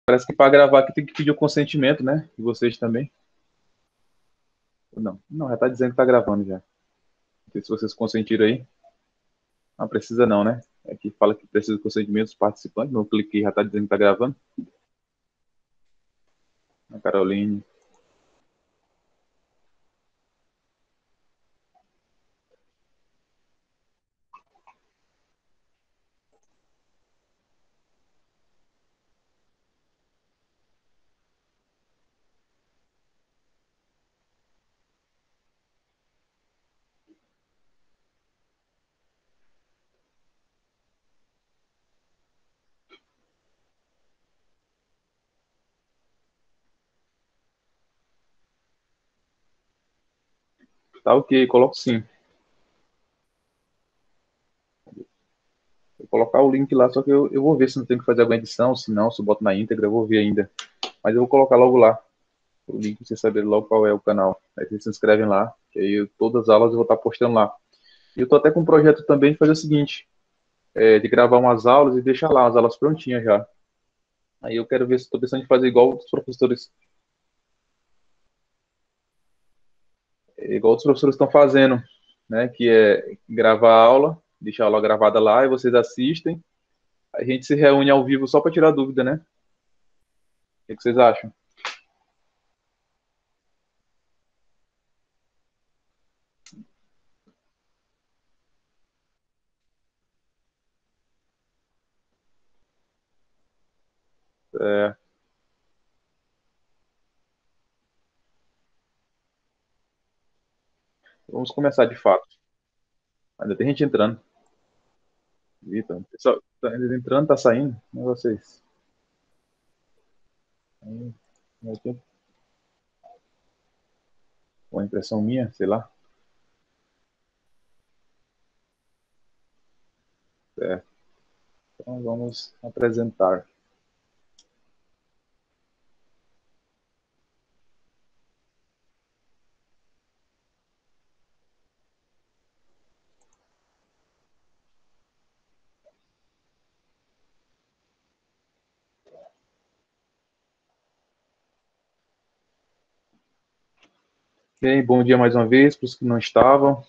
Parece que para gravar aqui tem que pedir o consentimento, né? E vocês também. Não, não, já está dizendo que está gravando já. Não sei se vocês consentiram aí. Não precisa não, né? Aqui fala que precisa do consentimento dos participantes. Não cliquei, já está dizendo que está gravando. A Caroline. Tá ok, coloco sim. Vou colocar o link lá, só que eu vou ver se não tem que fazer alguma edição, se não, se eu boto na íntegra, eu vou ver ainda. Mas eu vou colocar logo lá o link pra vocês saberem logo qual é o canal. Aí vocês se inscrevem lá, que aí todas as aulas eu vou estar postando lá. E eu tô até com um projeto também de fazer o seguinte, de gravar umas aulas e deixar lá as aulas prontinhas já. Aí eu quero ver se estou pensando em fazer igual os professores estão fazendo, né? Que é gravar a aula, deixar a aula gravada lá e vocês assistem. A gente se reúne ao vivo só para tirar dúvida, né? O que vocês acham? É, vamos começar de fato. Ainda tem gente entrando. Vitor, o pessoal tá ainda entrando, tá saindo, né, vocês? Aí, vai ter uma impressão minha, sei lá. É, então vamos apresentar. Bem, bom dia mais uma vez para os que não estavam.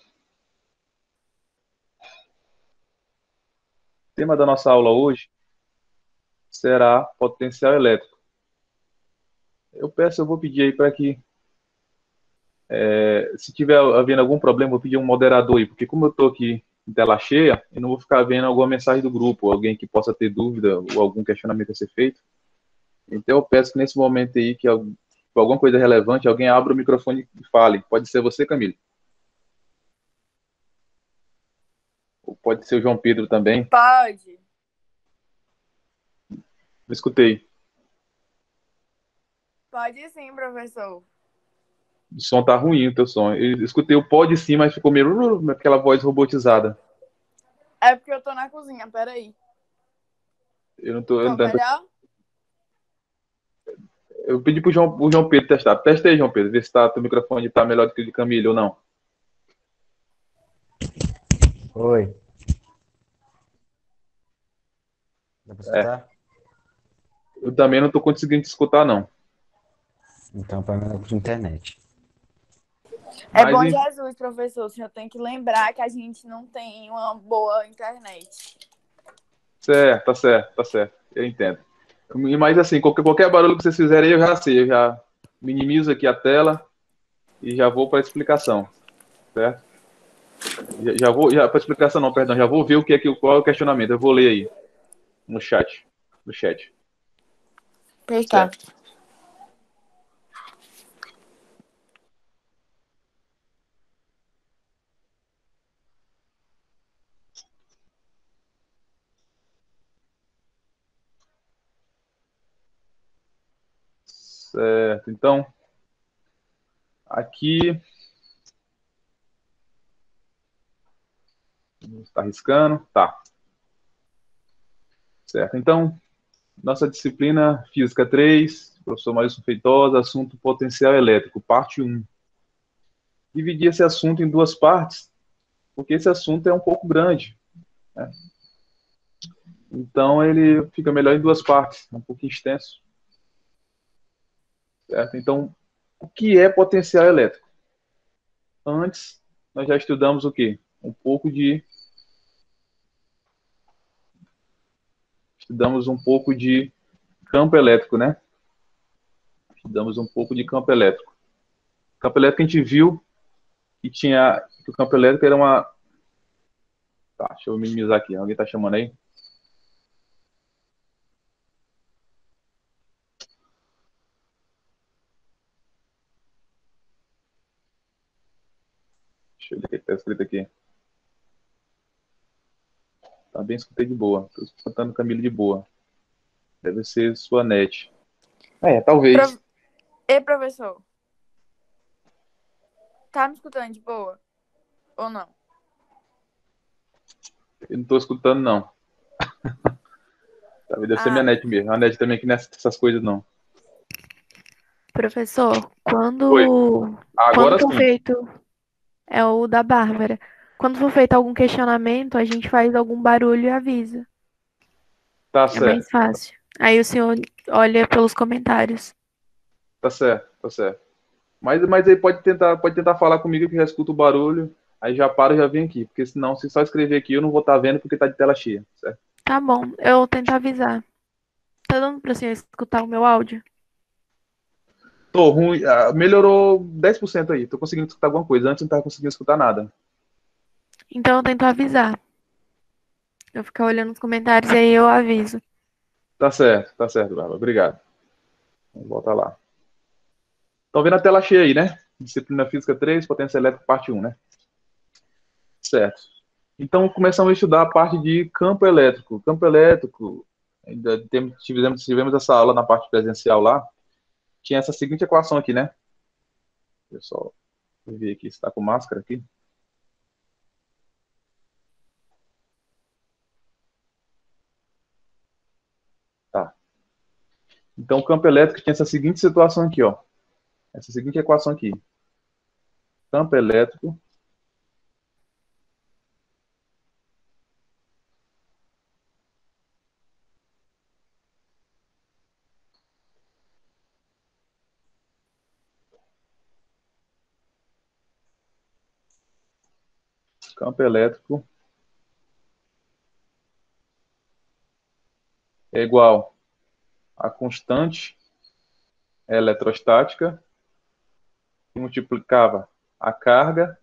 O tema da nossa aula hoje será potencial elétrico. Eu vou pedir aí para que, se tiver havendo algum problema, eu vou pedir um moderador aí, porque como eu estou aqui em tela cheia, eu não vou ficar vendo alguma mensagem do grupo, alguém que possa ter dúvida ou algum questionamento a ser feito. Então eu peço que nesse momento aí, que for alguma coisa relevante, alguém abra o microfone e fale. Pode ser você, Camille. Ou pode ser o João Pedro também. Pode. Não escutei. Pode sim, professor. O som tá ruim, o teu som. Eu escutei o pode sim, mas ficou meio aquela voz robotizada. É porque eu tô na cozinha, peraí. Eu não Ficou tô, melhor? eu pedi pro o João Pedro testar. Testa aí, João Pedro, vê se teu microfone tá melhor do que o de Camille ou não. Oi, dá pra É, escutar? eu também não tô conseguindo te escutar, não. Então, para mim, é de internet. É Mas, bom Jesus, professor. O senhor tem que lembrar que a gente não tem uma boa internet. certo, tá certo, tá certo. Eu entendo. Mas assim, qualquer barulho que vocês fizerem, eu já sei. Eu já minimizo aqui a tela e já vou para a explicação, certo? Já vou, para explicação não, perdão, já vou ver qual é o questionamento. Eu vou ler aí no chat, no chat, Pois tá. certo? Certo. Então, aqui está riscando, tá? Certo. Então, nossa disciplina Física 3, professor Maurício Feitosa, assunto potencial elétrico, parte 1. Dividi esse assunto em duas partes, porque esse assunto é um pouco grande, né? Então, ele fica melhor em duas partes, é um pouquinho extenso. certo? Então, o que é potencial elétrico? Antes, nós já estudamos o quê? Estudamos um pouco de campo elétrico, né? Estudamos um pouco de campo elétrico. Campo elétrico a gente viu que o campo elétrico era uma. Tá, deixa eu minimizar aqui. Alguém tá chamando aí? Deixa eu ver o que tá escrito aqui. Tá bem, escutei de boa. Tô escutando Camilo de boa. Deve ser sua net. Talvez. Pro... E professor, tá me escutando de boa? Ou não? Eu não tô escutando, não. Talvez deve ser minha Ah, net mesmo. A net também que nessas coisas, não. Professor, Oi. quando Agora for sim. feito, é o da Bárbara. Quando for feito algum questionamento, a gente faz algum barulho e avisa. Tá É mais certo. fácil. Aí o senhor olha pelos comentários. Tá certo. Tá certo. Mas aí pode tentar falar comigo que eu já escuto o barulho. Aí já paro e já venho aqui. Porque senão, se só escrever aqui, eu não vou estar vendo porque tá de tela cheia. Certo? Tá bom, eu tento avisar. Tá dando pra senhor escutar o meu áudio? Tô ruim. Melhorou 10% aí. Tô conseguindo escutar alguma coisa. Antes eu não tava conseguindo escutar nada. Então eu tento avisar. Eu ficar olhando os comentários e aí eu aviso. Tá certo, Bárbara. Obrigado. Vamos voltar lá. Estão vendo a tela cheia aí, né? Disciplina Física 3, Potência Elétrica, parte 1, né? Certo. Então, começamos a estudar a parte de campo elétrico. Campo elétrico, tivemos essa aula na parte presencial lá. Tinha essa seguinte equação aqui, né? Pessoal, vou ver aqui se está com máscara aqui. Tá. Então, o campo elétrico tinha essa seguinte situação aqui, ó. Essa seguinte equação aqui. Campo elétrico campo elétrico é igual a constante eletrostática que multiplicava a carga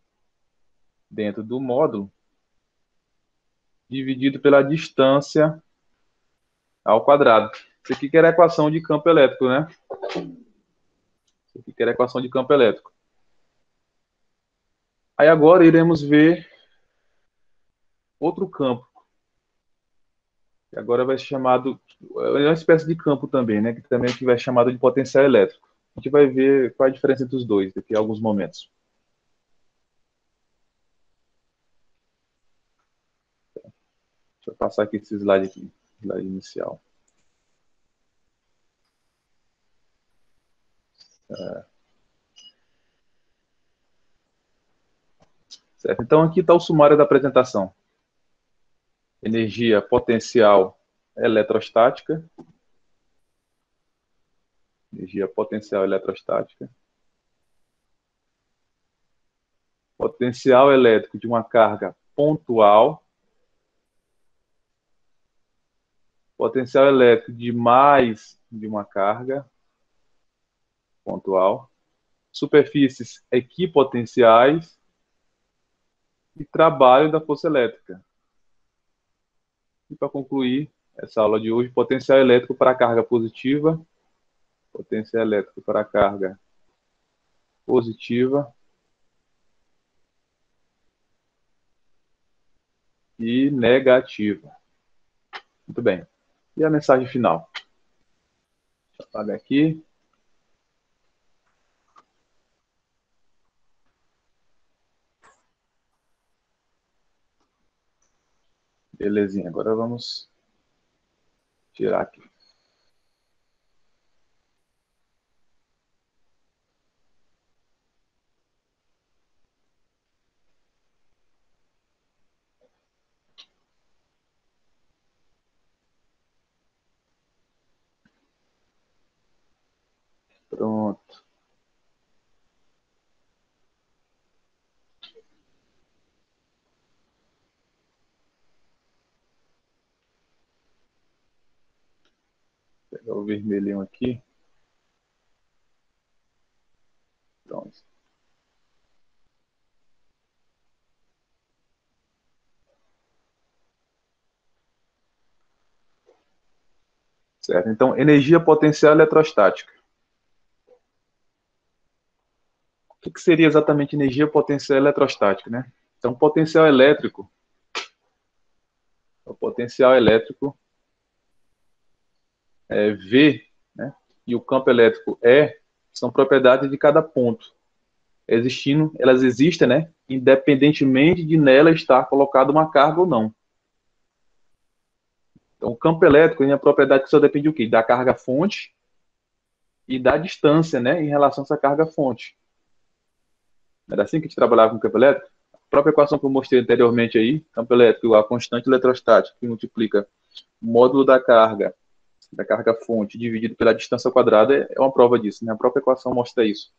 dentro do módulo dividido pela distância ao quadrado. Isso aqui que era a equação de campo elétrico, né? Isso aqui que era a equação de campo elétrico. Aí agora iremos ver outro campo, que agora vai ser chamado, é uma espécie de campo também, né? Que também vai ser chamado de potencial elétrico. A gente vai ver qual é a diferença entre os dois daqui a alguns momentos. Deixa eu passar aqui esse slide aqui, slide inicial. Certo? Então aqui está o sumário da apresentação. Energia potencial eletrostática. Energia potencial eletrostática. Potencial elétrico de uma carga pontual. Potencial elétrico de mais de uma carga pontual. Superfícies equipotenciais e trabalho da força elétrica. E para concluir essa aula de hoje, potencial elétrico para a carga positiva, potencial elétrico para a carga positiva e negativa. Muito bem. E a mensagem final? Deixa eu apagar aqui. Belezinha, agora vamos tirar aqui. Pronto. Vou pegar o vermelhinho aqui. Pronto. Certo. Então, energia potencial eletrostática. O que seria exatamente energia potencial eletrostática, né? Então, o potencial elétrico é V, né? E o campo elétrico E são propriedades de cada ponto. Elas existem, né? Independentemente de nela estar colocada uma carga ou não. Então, o campo elétrico é a propriedade que só depende do quê? Da carga fonte e da distância, né? Em relação a essa carga fonte. Era assim que a gente trabalhava com o campo elétrico? A própria equação que eu mostrei anteriormente aí, campo elétrico, a constante eletrostática, que multiplica o módulo da carga fonte, dividido pela distância ao quadrado, é uma prova disso, né? A própria equação mostra isso.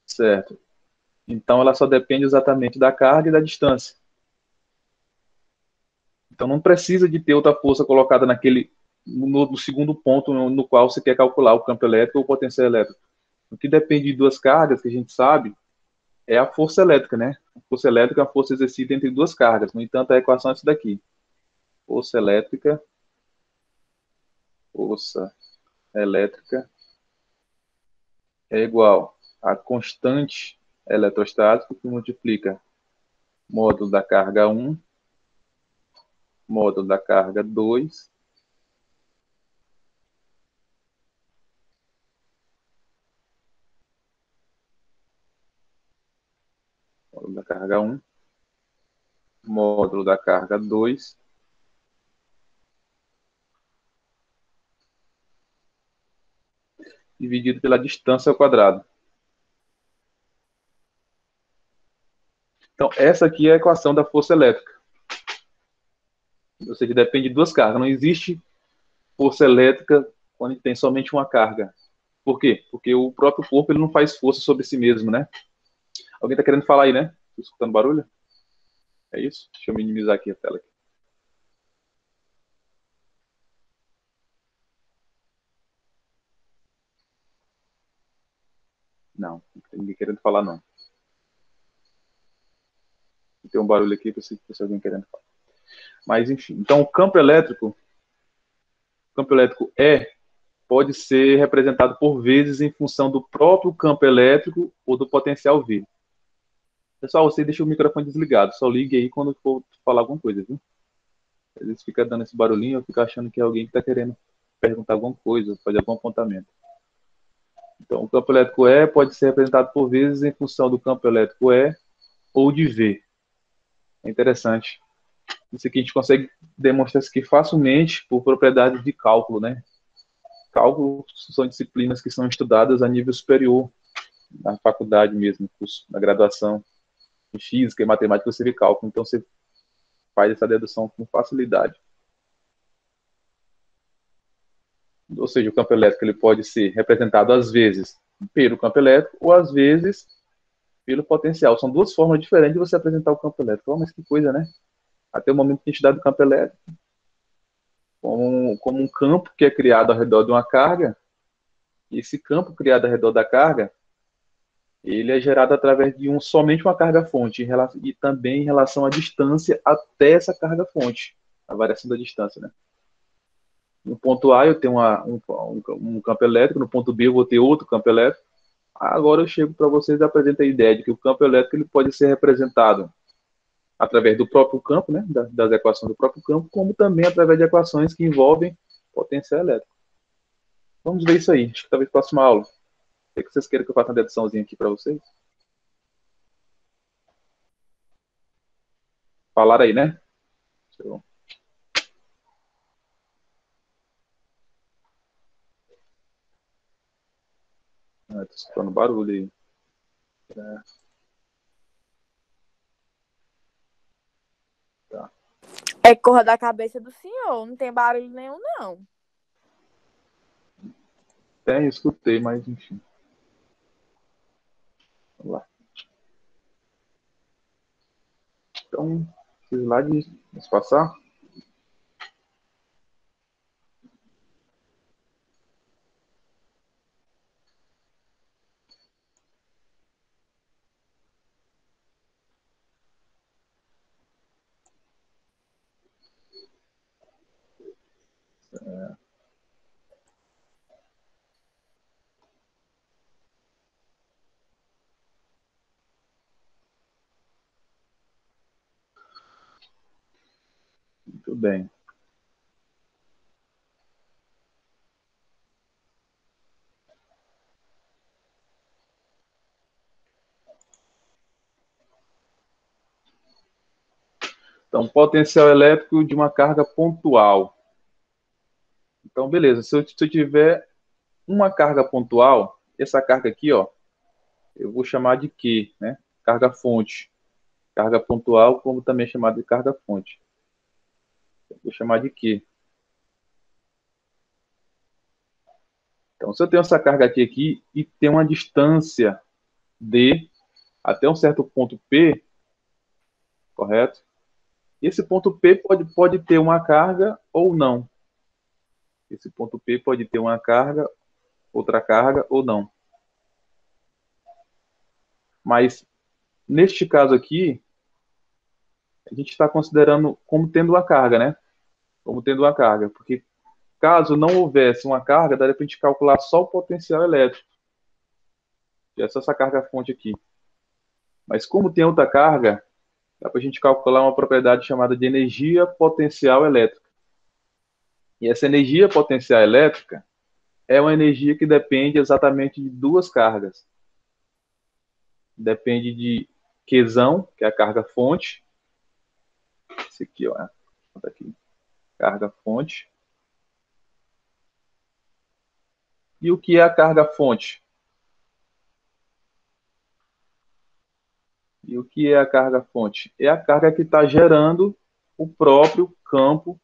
Certo. Então, ela só depende exatamente da carga e da distância. Então, não precisa de ter outra força colocada no segundo ponto no qual você quer calcular o campo elétrico ou o potencial elétrico. O que depende de duas cargas, que a gente sabe, é a força elétrica, né? A força elétrica é a força exercida entre duas cargas. No entanto, a equação é essa daqui. Força elétrica é igual a constante eletrostática que multiplica módulo da carga 1, módulo da carga 2, módulo da carga 1, módulo da carga 2, dividido pela distância ao quadrado. Então, essa aqui é a equação da força elétrica. Ou seja, depende de duas cargas. Não existe força elétrica quando tem somente uma carga. Por quê? Porque o próprio corpo ele não faz força sobre si mesmo, né? Alguém está querendo falar aí, né? Estou escutando barulho? É isso? Deixa eu minimizar aqui a tela. Não tem ninguém querendo falar, não. Tem um barulho aqui para se alguém querendo falar. Mas, enfim. Então, o campo elétrico E pode ser representado por vezes em função do próprio campo elétrico ou do potencial V. Pessoal, você deixa o microfone desligado. Só ligue aí quando for falar alguma coisa, viu? Às vezes fica dando esse barulhinho, eu fico achando que é alguém que está querendo perguntar alguma coisa, fazer algum apontamento. Então, o campo elétrico E pode ser representado por vezes em função do campo elétrico E ou de V. É interessante. Isso aqui a gente consegue demonstrar isso aqui facilmente por propriedades de cálculo, né? Cálculo são disciplinas que são estudadas a nível superior, na faculdade mesmo, na graduação. Em física e matemática você vê cálculo, então você faz essa dedução com facilidade. Ou seja, o campo elétrico ele pode ser representado às vezes pelo campo elétrico ou às vezes pelo potencial. São duas formas diferentes de você apresentar o campo elétrico. Oh, mas que coisa, né? Até o momento que a gente dá do campo elétrico como um campo que é criado ao redor de uma carga, e esse campo criado ao redor da carga, ele é gerado através de somente uma carga-fonte, e também em relação à distância até essa carga-fonte, a variação da distância, né? No ponto A eu tenho um campo elétrico, no ponto B eu vou ter outro campo elétrico. Agora eu chego para vocês e apresento a ideia de que o campo elétrico ele pode ser representado através do próprio campo, né, das equações do próprio campo, como também através de equações que envolvem potencial elétrico. Vamos ver isso aí, acho que talvez próxima aula. O que vocês querem que eu faça uma deduçãozinha aqui para vocês? Falaram aí, né? Show. Tô escutando barulho aí. Tá. É cor da cabeça do senhor, não tem barulho nenhum, não. Tem, escutei, mas enfim. Vamos lá. Então, slide, vamos passar. Muito bem. Então, potencial elétrico de uma carga pontual. Então, beleza. Se eu tiver uma carga pontual, essa carga aqui, ó, eu vou chamar de Q, né? Carga fonte. Carga pontual, como também é chamada de carga fonte. Eu vou chamar de Q. Então, se eu tenho essa carga aqui e tem uma distância D até um certo ponto P, correto? Esse ponto P pode ter uma carga ou não. Esse ponto P pode ter uma carga, outra carga ou não. Mas, neste caso aqui, a gente está considerando como tendo uma carga, né? Como tendo uma carga. Porque caso não houvesse uma carga, daria para a gente calcular só o potencial elétrico. Que é só essa carga fonte aqui. Mas como tem outra carga, dá para a gente calcular uma propriedade chamada de energia potencial elétrica. E essa energia potencial elétrica é uma energia que depende exatamente de duas cargas. Depende de Qzão, que é a carga fonte. Esse aqui, ó. Tá aqui. Carga fonte. E o que é a carga fonte? E o que é a carga fonte? É a carga que está gerando o próprio campo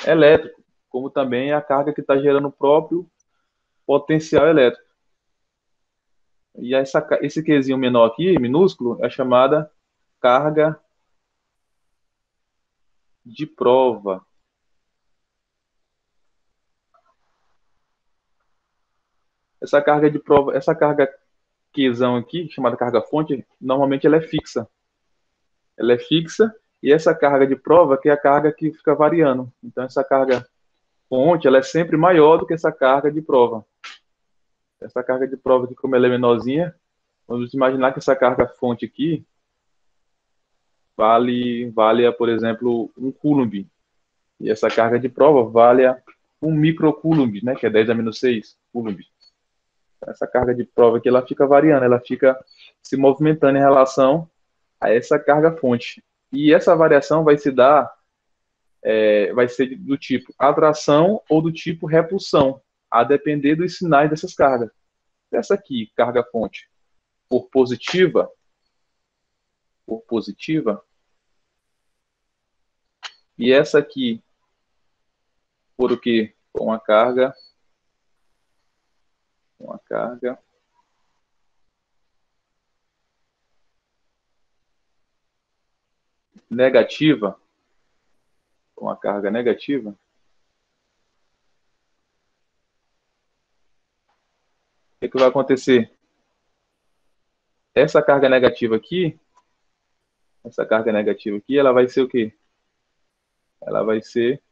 elétrico, como também é a carga que está gerando o próprio potencial elétrico. E esse Qzinho menor aqui, minúsculo, é chamada carga de prova. Essa carga de prova, essa carga Qzão aqui, chamada carga fonte, normalmente ela é fixa. Ela é fixa e essa carga de prova que é a carga que fica variando. Então essa carga fonte, ela é sempre maior do que essa carga de prova. Essa carga de prova aqui, como ela é menorzinha, vamos imaginar que essa carga fonte aqui vale, por exemplo, 1 coulomb. E essa carga de prova vale 1 microcoulomb, né, que é 10 a menos 6 coulomb. Essa carga de prova aqui, ela fica variando, ela fica se movimentando em relação a essa carga fonte. E essa variação vai se dar, vai ser do tipo atração ou do tipo repulsão, a depender dos sinais dessas cargas. Essa aqui, carga fonte, por positiva, e essa aqui, por o quê? Com a carga negativa, com a carga negativa, o que vai acontecer? Essa carga negativa aqui, ela vai ser o quê? Ela vai ser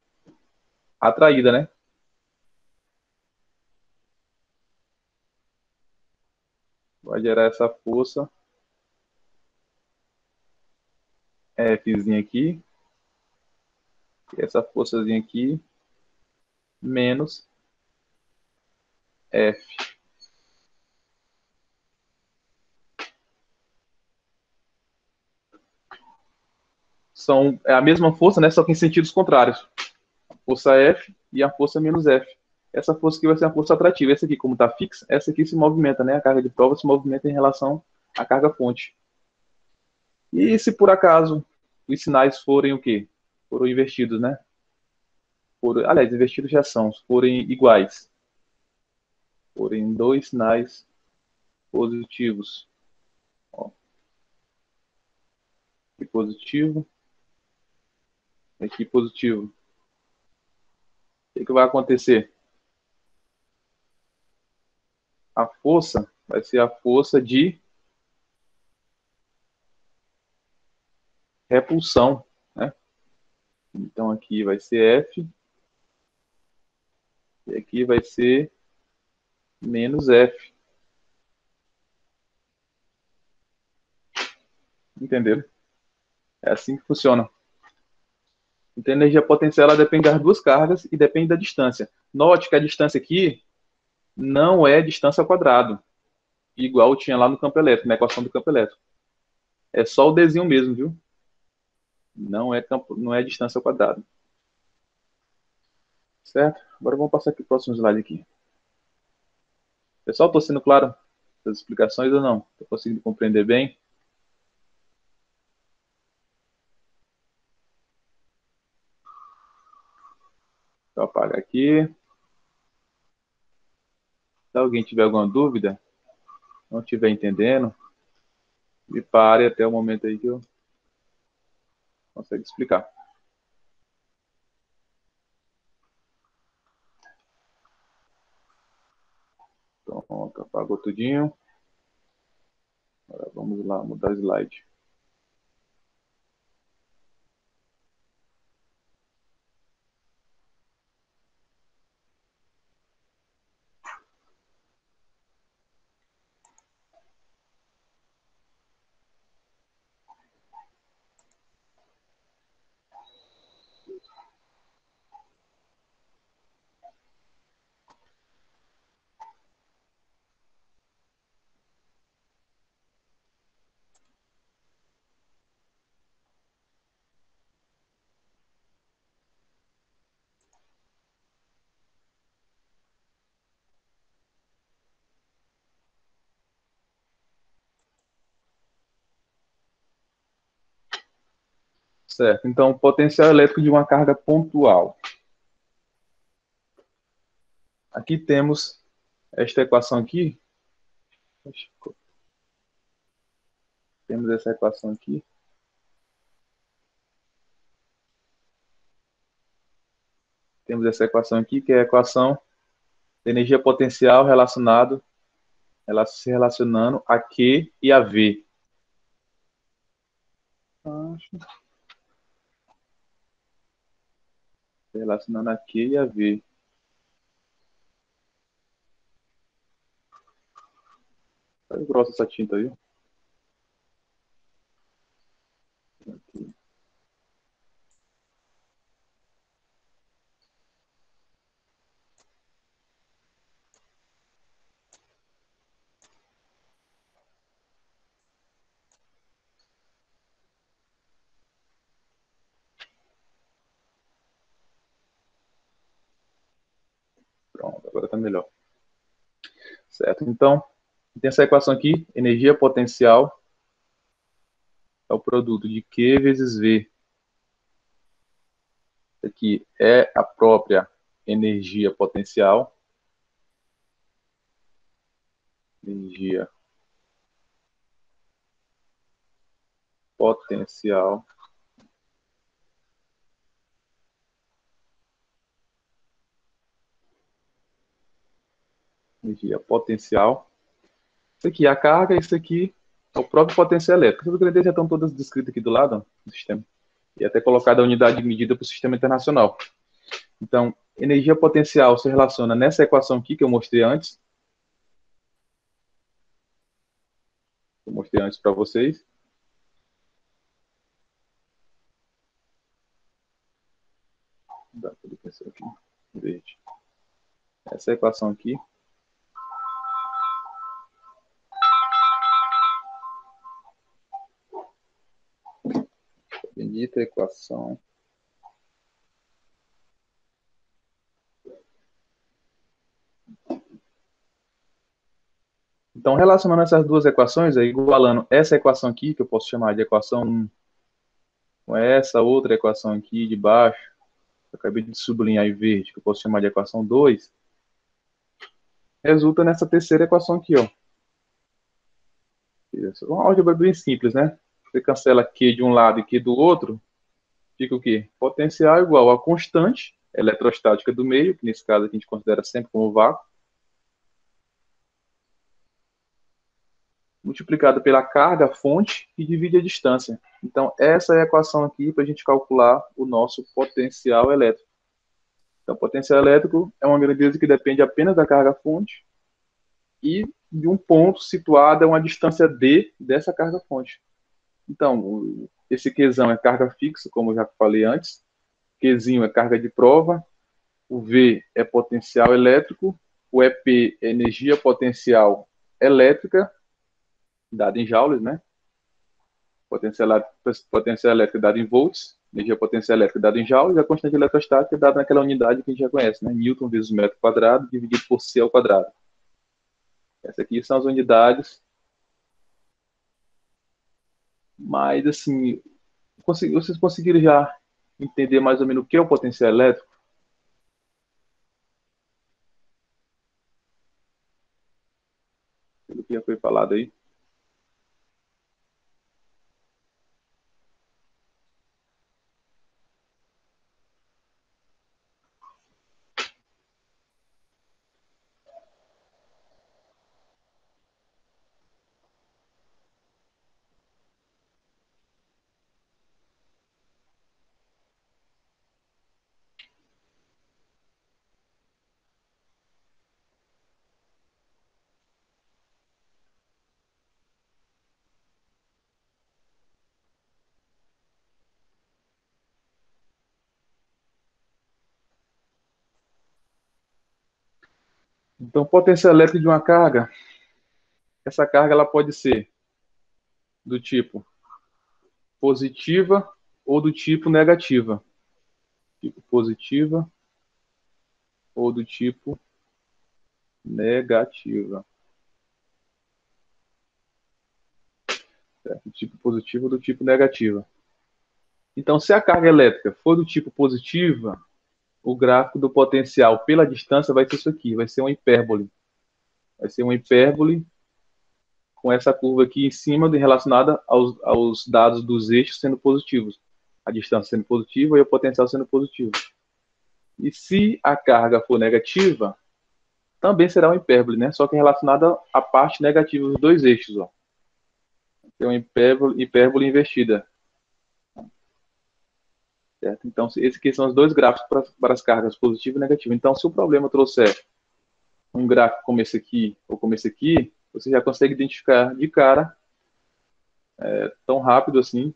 atraída, né? Vai gerar essa força Fzinha aqui, e essa forçazinha aqui, menos F. É a mesma força, né? Só que em sentidos contrários. A força F e a força menos F. Essa força aqui vai ser a força atrativa. Essa aqui, como está fixa, essa aqui se movimenta, né? A carga de prova se movimenta em relação à carga fonte. E se por acaso os sinais forem o quê? Foram invertidos, né? Aliás, invertidos já são, forem iguais. forem dois sinais positivos. Ó, aqui positivo, aqui positivo. O que vai acontecer? A força vai ser a força de repulsão, né? Então aqui vai ser F e aqui vai ser menos F. Entenderam? É assim que funciona. Então a energia potencial ela depende das duas cargas e depende da distância. Note que a distância aqui não é distância ao quadrado, igual tinha lá no campo elétrico, na equação do campo elétrico. É só o Dzinho mesmo, viu? Não é distância ao quadrado. Certo? Agora vamos passar aqui para o próximo slide aqui. Pessoal, estou sendo claro das explicações ou não? Estou conseguindo compreender bem? Vou apagar aqui. Se alguém tiver alguma dúvida, não estiver entendendo, me pare até o momento aí que eu consigo explicar. Pronto, apagou tudinho. Agora vamos lá, mudar o slide. Certo, então, potencial elétrico de uma carga pontual. Aqui temos esta equação aqui. Temos essa equação aqui. Temos essa equação aqui, que é a equação de energia potencial se relacionando a Q e a V. Relacionando a Q e a V. Tá grossa essa tinta aí. Aqui. Pronto, agora está melhor. Certo, então, tem essa equação aqui, energia potencial é o produto de Q vezes V. Aqui é a própria energia potencial. Energia potencial. Energia potencial. Isso aqui é a carga, isso aqui é o próprio potencial elétrico. As grandezas já estão todas descritas aqui do lado ó, do sistema. E até colocada a unidade de medida para o sistema internacional. Então, energia potencial se relaciona nessa equação aqui que eu mostrei antes. Eu mostrei antes para vocês. Dá para pensar aqui. Verde. Essa equação aqui. Bendita equação. Então, relacionando essas duas equações, igualando essa equação aqui, que eu posso chamar de equação 1, com essa outra equação aqui de baixo, que eu acabei de sublinhar em verde, que eu posso chamar de equação 2, resulta nessa terceira equação aqui, ó. Isso. Uma álgebra bem simples, né? Você cancela Q de um lado e Q do outro, fica o quê? Potencial igual a constante eletrostática do meio, que nesse caso aqui a gente considera sempre como vácuo, multiplicado pela carga fonte e divide a distância. Então, essa é a equação aqui para a gente calcular o nosso potencial elétrico. Então, potencial elétrico é uma grandeza que depende apenas da carga fonte e de um ponto situado a uma distância d dessa carga fonte. Então, esse Qzão é carga fixa, como eu já falei antes. Qzinho é carga de prova. O V é potencial elétrico. O EP é energia potencial elétrica, dada em joules, né? Potencial elétrica dada em volts. Energia potencial elétrica dada em joules. E a constante eletrostática dada naquela unidade que a gente já conhece, né? Newton vezes metro quadrado dividido por C ao quadrado. Essas aqui são as unidades. Mas, assim, vocês conseguiram já entender mais ou menos o que é o potencial elétrico? Pelo que já foi falado aí. Então, potencial elétrico de uma carga, essa carga ela pode ser do tipo positiva ou do tipo negativa. Tipo positiva ou do tipo negativa. Certo? Do tipo positivo ou do tipo negativa. Então, se a carga elétrica for do tipo positiva, o gráfico do potencial pela distância vai ser isso aqui, vai ser uma hipérbole. Vai ser uma hipérbole com essa curva aqui em cima relacionada aos dados dos eixos sendo positivos. A distância sendo positiva e o potencial sendo positivo. E se a carga for negativa, também será uma hipérbole, né? Só que relacionada à parte negativa dos dois eixos. Ó. Tem uma hipérbole invertida. Certo? Então, esses aqui são os dois gráficos para as cargas positiva e negativa. Então, se o problema trouxer um gráfico como esse aqui ou como esse aqui, você já consegue identificar de cara, tão rápido assim,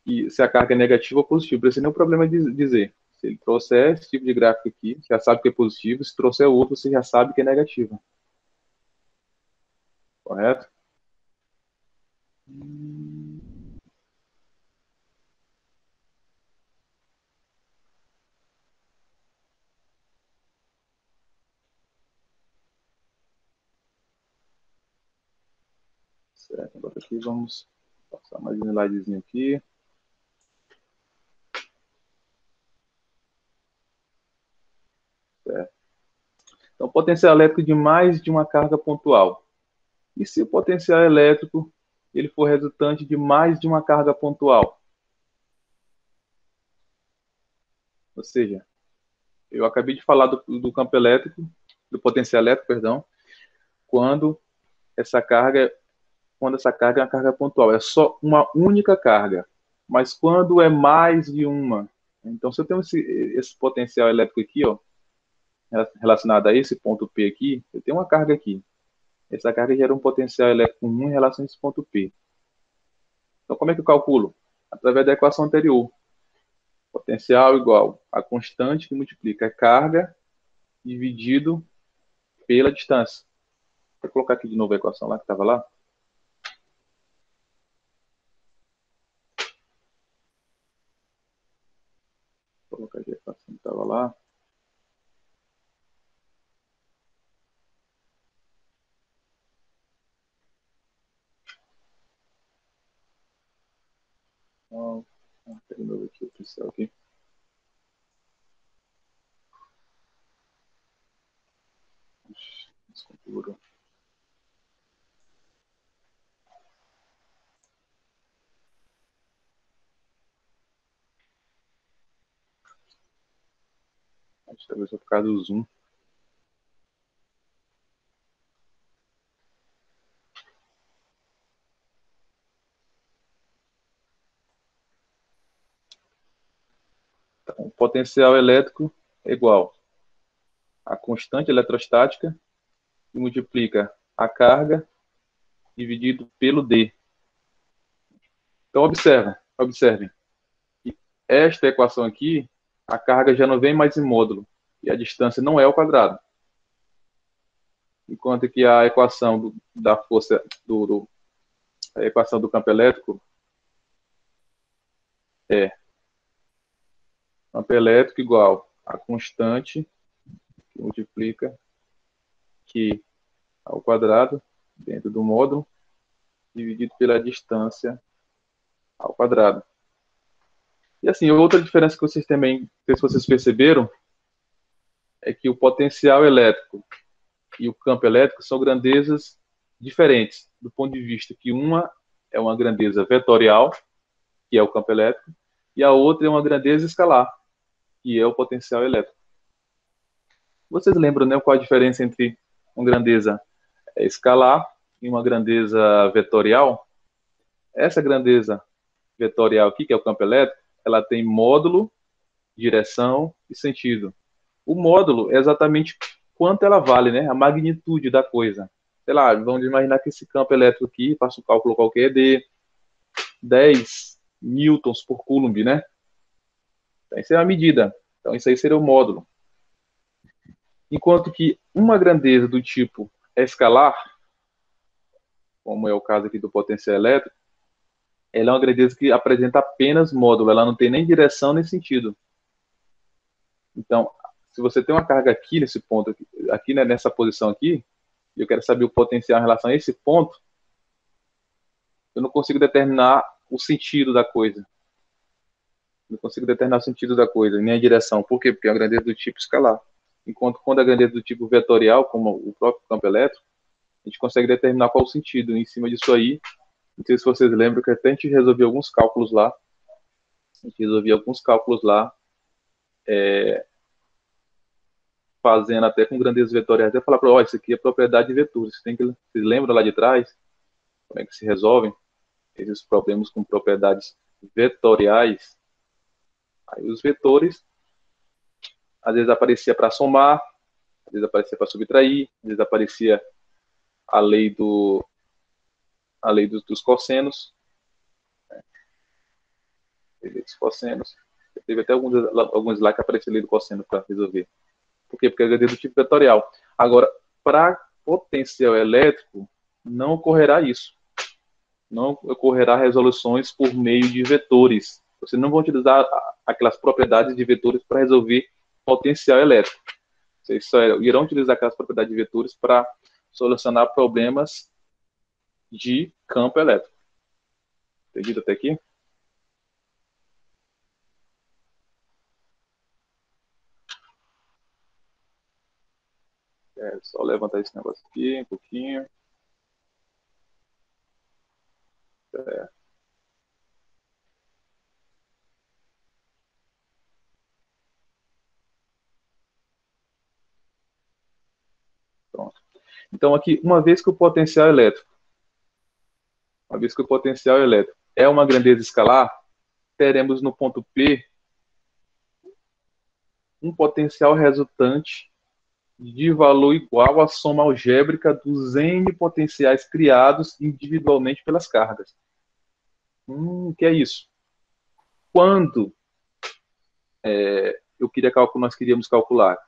e se a carga é negativa ou positiva. Por isso não é um problema de dizer. Se ele trouxer esse tipo de gráfico aqui, já sabe que é positivo. Se trouxer outro, você já sabe que é negativo. Correto? Certo. Agora aqui vamos passar mais um slidezinho aqui. Certo. Então, potencial elétrico de mais de uma carga pontual. E se o potencial elétrico ele for resultante de mais de uma carga pontual? Ou seja, eu acabei de falar do campo elétrico, do potencial elétrico, perdão, quando essa carga, é uma carga pontual, é só uma única carga. Mas quando é mais de uma, então se eu tenho esse potencial elétrico aqui, ó, relacionado a esse ponto P aqui, eu tenho uma carga aqui. Essa carga gera um potencial elétrico 1 em relação a esse ponto P. Então, como é que eu calculo? Através da equação anterior. Potencial igual a constante que multiplica a carga dividido pela distância. Vou colocar aqui de novo a equação lá que estava lá. Vou colocar aqui a equação que estava lá. Então, de novo aqui o pincel aqui. Configuro. Talvez por causa do zoom. Então, o potencial elétrico é igual a constante eletrostática que multiplica a carga dividido pelo D. Então, observem. Esta equação aqui, a carga já não vem mais em módulo e a distância não é ao quadrado. Enquanto que a equação da força, a equação do campo elétrico é campo elétrico igual a constante que multiplica Q ao quadrado dentro do módulo dividido pela distância ao quadrado. E assim, outra diferença que vocês também, não sei se vocês perceberam, é que o potencial elétrico e o campo elétrico são grandezas diferentes, do ponto de vista que uma é uma grandeza vetorial, que é o campo elétrico, e a outra é uma grandeza escalar, que é o potencial elétrico. Vocês lembram, né, qual a diferença entre uma grandeza escalar e uma grandeza vetorial? Essa grandeza vetorial aqui, que é o campo elétrico, ela tem módulo, direção e sentido. O módulo é exatamente quanto ela vale, né? A magnitude da coisa. Sei lá, vamos imaginar que esse campo elétrico aqui, faço um cálculo qualquer, de 10 newtons por coulomb, né? Então, isso é a medida. Então, isso aí seria o módulo. Enquanto que uma grandeza do tipo escalar, como é o caso aqui do potencial elétrico, ela é uma grandeza que apresenta apenas módulo, ela não tem nem direção nem sentido. Então, se você tem uma carga aqui nesse ponto, aqui né, nessa posição aqui, e eu quero saber o potencial em relação a esse ponto, eu não consigo determinar o sentido da coisa. Não consigo determinar o sentido da coisa, nem a direção. Por quê? Porque é uma grandeza do tipo escalar. Enquanto quando a grandeza do tipo vetorial, como o próprio campo elétrico, a gente consegue determinar qual o sentido. Em cima disso aí, não sei se vocês lembram que até a gente resolveu alguns cálculos lá. Fazendo até com grandezas vetoriais. Até falar para ó, isso aqui é propriedade de vetores. Vocês lembram lá de trás como é que se resolvem esses problemas com propriedades vetoriais? Aí os vetores, às vezes aparecia para somar, às vezes aparecia para subtrair, às vezes aparecia a lei dos cossenos. Teve até alguns lá que apareceu a lei do cosseno para resolver. Por quê? Porque é do tipo vetorial. Agora, para potencial elétrico, não ocorrerá isso. Não ocorrerá resoluções por meio de vetores. Você não vai utilizar aquelas propriedades de vetores para resolver potencial elétrico. Vocês só irão utilizar aquelas propriedades de vetores para solucionar problemas de campo elétrico. Entendido até aqui? Só levantar esse negócio aqui um pouquinho. Pronto. Então, aqui, uma vez que o potencial elétrico é uma grandeza escalar, teremos no ponto P um potencial resultante de valor igual à soma algébrica dos N potenciais criados individualmente pelas cargas. O que é isso? Quando nós queríamos calcular,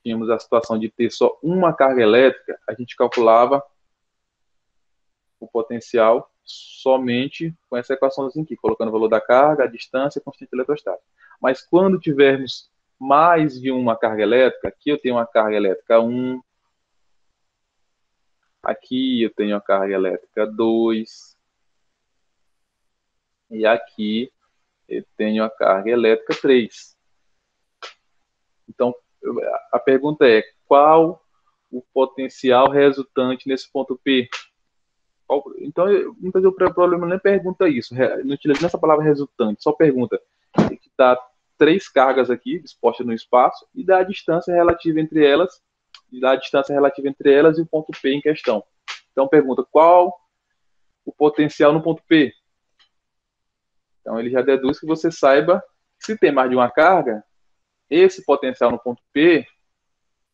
tínhamos a situação de ter só uma carga elétrica, a gente calculava o potencial somente com essa equaçãozinha aqui, colocando o valor da carga, a distância e a constante eletrostática. Mas quando tivermos mais de uma carga elétrica, aqui eu tenho uma carga elétrica 1, aqui eu tenho a carga elétrica 2, e aqui eu tenho a carga elétrica 3. Então, a pergunta é, qual o potencial resultante nesse ponto P? Então, muitas vezes o problema nem pergunta isso, não utiliza essa palavra resultante, só pergunta que dá 3 cargas aqui dispostas no espaço e dá a distância relativa entre elas, e o ponto P em questão. Então, pergunta qual o potencial no ponto P. Então, ele já deduz que você saiba que se tem mais de uma carga, esse potencial no ponto P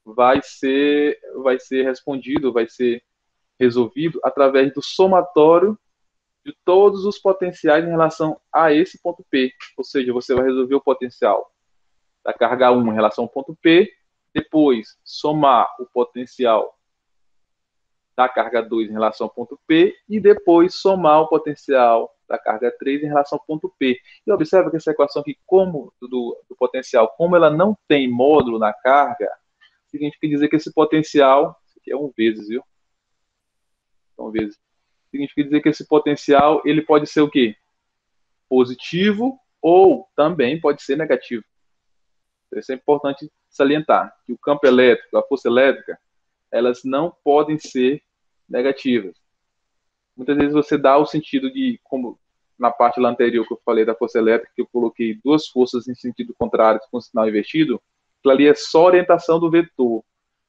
vai ser respondido, vai ser resolvido através do somatório de todos os potenciais em relação a esse ponto P. Ou seja, você vai resolver o potencial da carga 1 em relação ao ponto P, depois somar o potencial da carga 2 em relação ao ponto P e depois somar o potencial da carga 3 em relação ao ponto P. E observa que essa equação aqui, como do potencial, como ela não tem módulo na carga, significa dizer que esse potencial, isso aqui é 1 vezes, viu? 1 vezes. Significa dizer que esse potencial, ele pode ser o quê? Positivo ou também pode ser negativo. Isso é importante salientar, que o campo elétrico, a força elétrica, elas não podem ser negativas. Muitas vezes você dá o sentido de, como na parte lá anterior que eu falei da força elétrica, que eu coloquei 2 forças em sentido contrário com sinal invertido, aquilo ali é só orientação do vetor,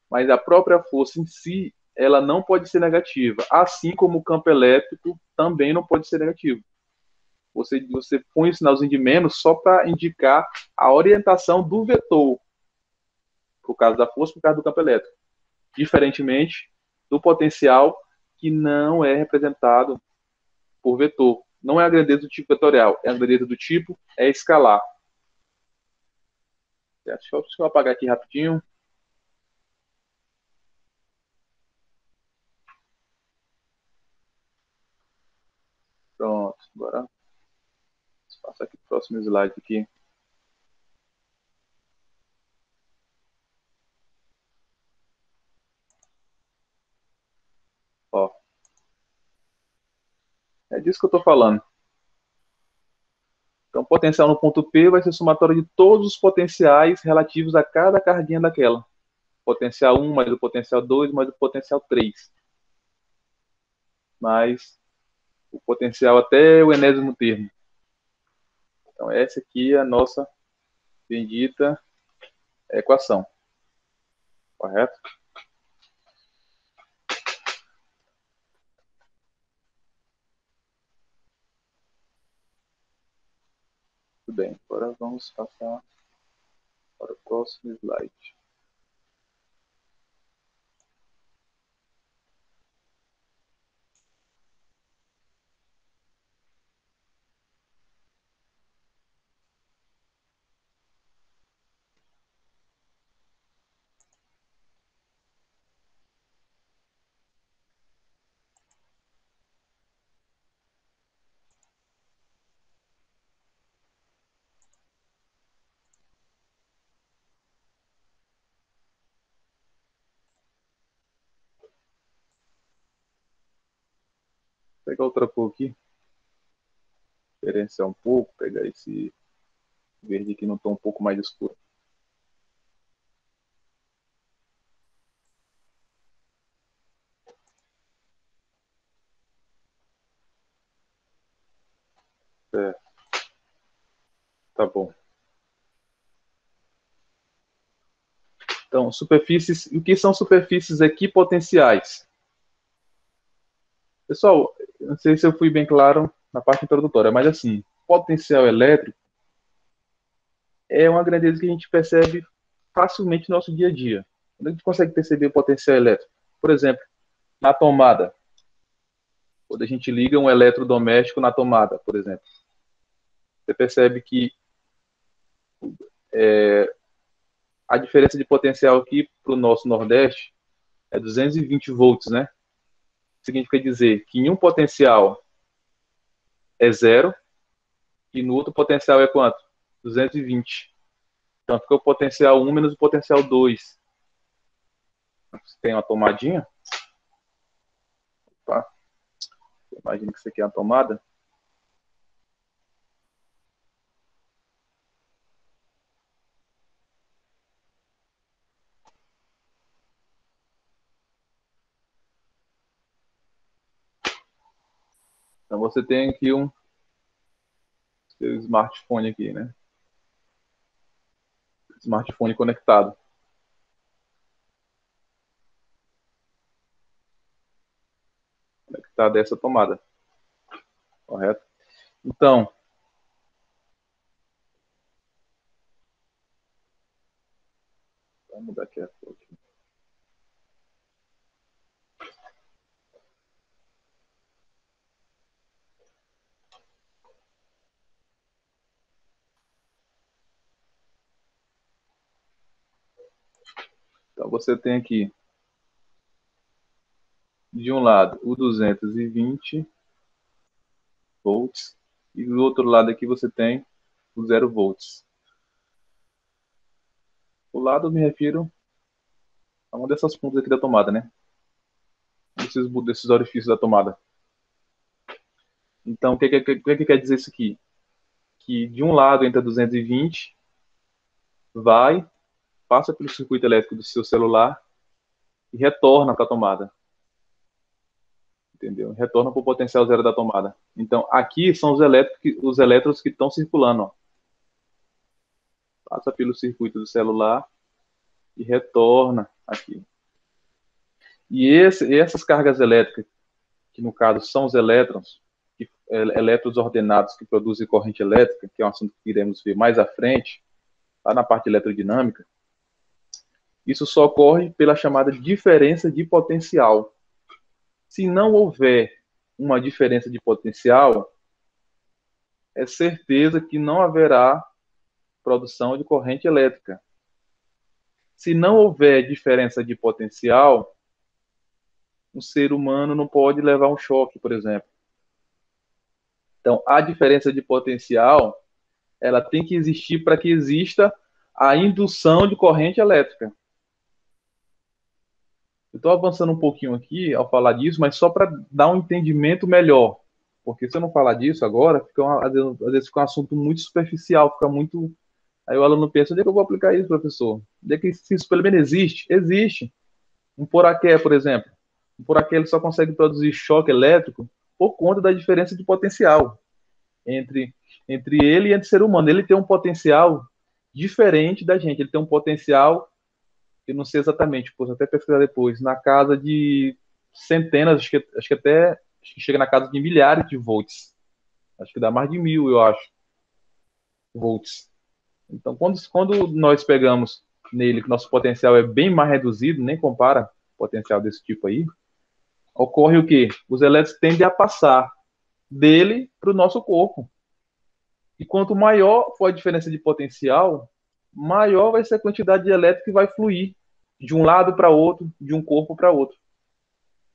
mas a própria força em si, ela não pode ser negativa, assim como o campo elétrico também não pode ser negativo. Você põe o sinalzinho de menos só para indicar a orientação do vetor, por causa da força, por causa do campo elétrico. Diferentemente do potencial, que não é representado por vetor. Não é a grandeza do tipo vetorial, é a grandeza do tipo escalar. Certo? Deixa eu apagar aqui rapidinho. Pronto, agora vou passar aqui para o próximo slide aqui. Ó. É disso que eu estou falando. Então, o potencial no ponto P vai ser somatório de todos os potenciais relativos a cada carguinha daquela. Potencial 1 mais o potencial 2 mais o potencial 3. Mais o potencial até o enésimo termo. Então, essa aqui é a nossa bendita equação. Correto? Muito bem. Agora vamos passar para o próximo slide. Vou pegar outra cor aqui. Diferenciar um pouco. Pegar esse verde aqui num tom um pouco mais escuro. É, tá bom. Então, superfícies. O que são superfícies equipotenciais? Pessoal, não sei se eu fui bem claro na parte introdutória, mas assim, potencial elétrico é uma grandeza que a gente percebe facilmente no nosso dia a dia. Quando a gente consegue perceber o potencial elétrico? Por exemplo, na tomada. Quando a gente liga um eletrodoméstico na tomada, por exemplo. Você percebe que a diferença de potencial aqui para o nosso Nordeste é 220 volts, né? Significa dizer que em um potencial é zero e no outro potencial é quanto? 220. Então fica o potencial 1 menos o potencial 2. Você tem uma tomadinha. Opa. Imagina que isso aqui é uma tomada. Então você tem aqui um seu smartphone aqui, né? Smartphone conectado. Conectado a essa tomada. Correto? Então, vamos mudar aqui a cor. Então você tem aqui, de um lado, o 220 volts, e do outro lado aqui você tem o 0 volts. O lado eu me refiro a uma dessas pontas aqui da tomada, né? Desses orifícios da tomada. Então, o que quer dizer isso aqui? Que de um lado entra 220, passa pelo circuito elétrico do seu celular e retorna para a tomada. Entendeu? Retorna para o potencial zero da tomada. Então, aqui são os elétrons que estão circulando. Ó. Passa pelo circuito do celular e retorna aqui. E essas cargas elétricas, que no caso são os elétrons ordenados que produzem corrente elétrica, que é um assunto que iremos ver mais à frente, lá na parte eletrodinâmica, isso só ocorre pela chamada diferença de potencial. Se não houver uma diferença de potencial, é certeza que não haverá produção de corrente elétrica. Se não houver diferença de potencial, um ser humano não pode levar um choque, por exemplo. Então, a diferença de potencial, ela tem que existir para que exista a indução de corrente elétrica. Eu estou avançando um pouquinho aqui ao falar disso, mas só para dar um entendimento melhor. Porque se eu não falar disso agora, às vezes fica um assunto muito superficial, fica muito... Aí o aluno pensa, onde é que eu vou aplicar isso, professor? Onde é que isso pelo menos existe? Existe. Um poraqué, por exemplo. Um poraqué ele só consegue produzir choque elétrico por conta da diferença de potencial entre ele e entre o ser humano. Ele tem um potencial diferente da gente. Ele tem um potencial, eu não sei exatamente, posso até pesquisar depois, na casa de centenas, acho que chega na casa de milhares de volts. Acho que dá mais de 1000, eu acho, volts. Então, quando nós pegamos nele que nosso potencial é bem mais reduzido, nem compara o potencial desse tipo aí, ocorre o quê? Os elétrons tendem a passar dele para o nosso corpo. E quanto maior for a diferença de potencial, maior vai ser a quantidade de elétron que vai fluir de um lado para outro, de um corpo para outro.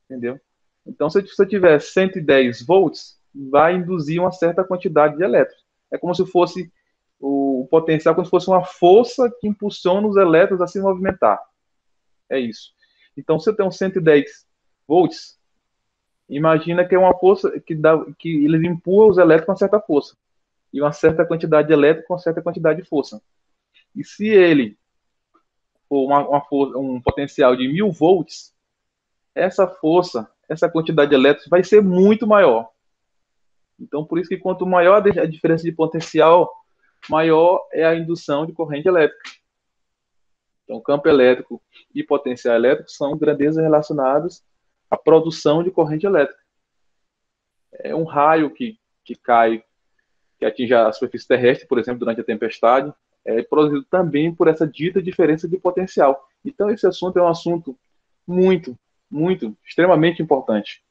Entendeu? Então, se eu tiver 110 volts, vai induzir uma certa quantidade de elétrons. É como se fosse o potencial, como se fosse uma força que impulsiona os elétrons a se movimentar. É isso. Então, se eu tenho 110 volts, imagina que é uma força que eles empurram os elétrons com uma certa força. E uma certa quantidade de elétrons com uma certa quantidade de força. E se ele for um potencial de 1000 volts, essa força, essa quantidade de elétrons vai ser muito maior. Então, por isso que quanto maior a diferença de potencial, maior é a indução de corrente elétrica. Então, campo elétrico e potencial elétrico são grandezas relacionadas à produção de corrente elétrica. É um raio que cai, que atinge a superfície terrestre, por exemplo, durante a tempestade, é produzido também por essa dita diferença de potencial. Então, esse assunto é um assunto muito, muito, extremamente importante.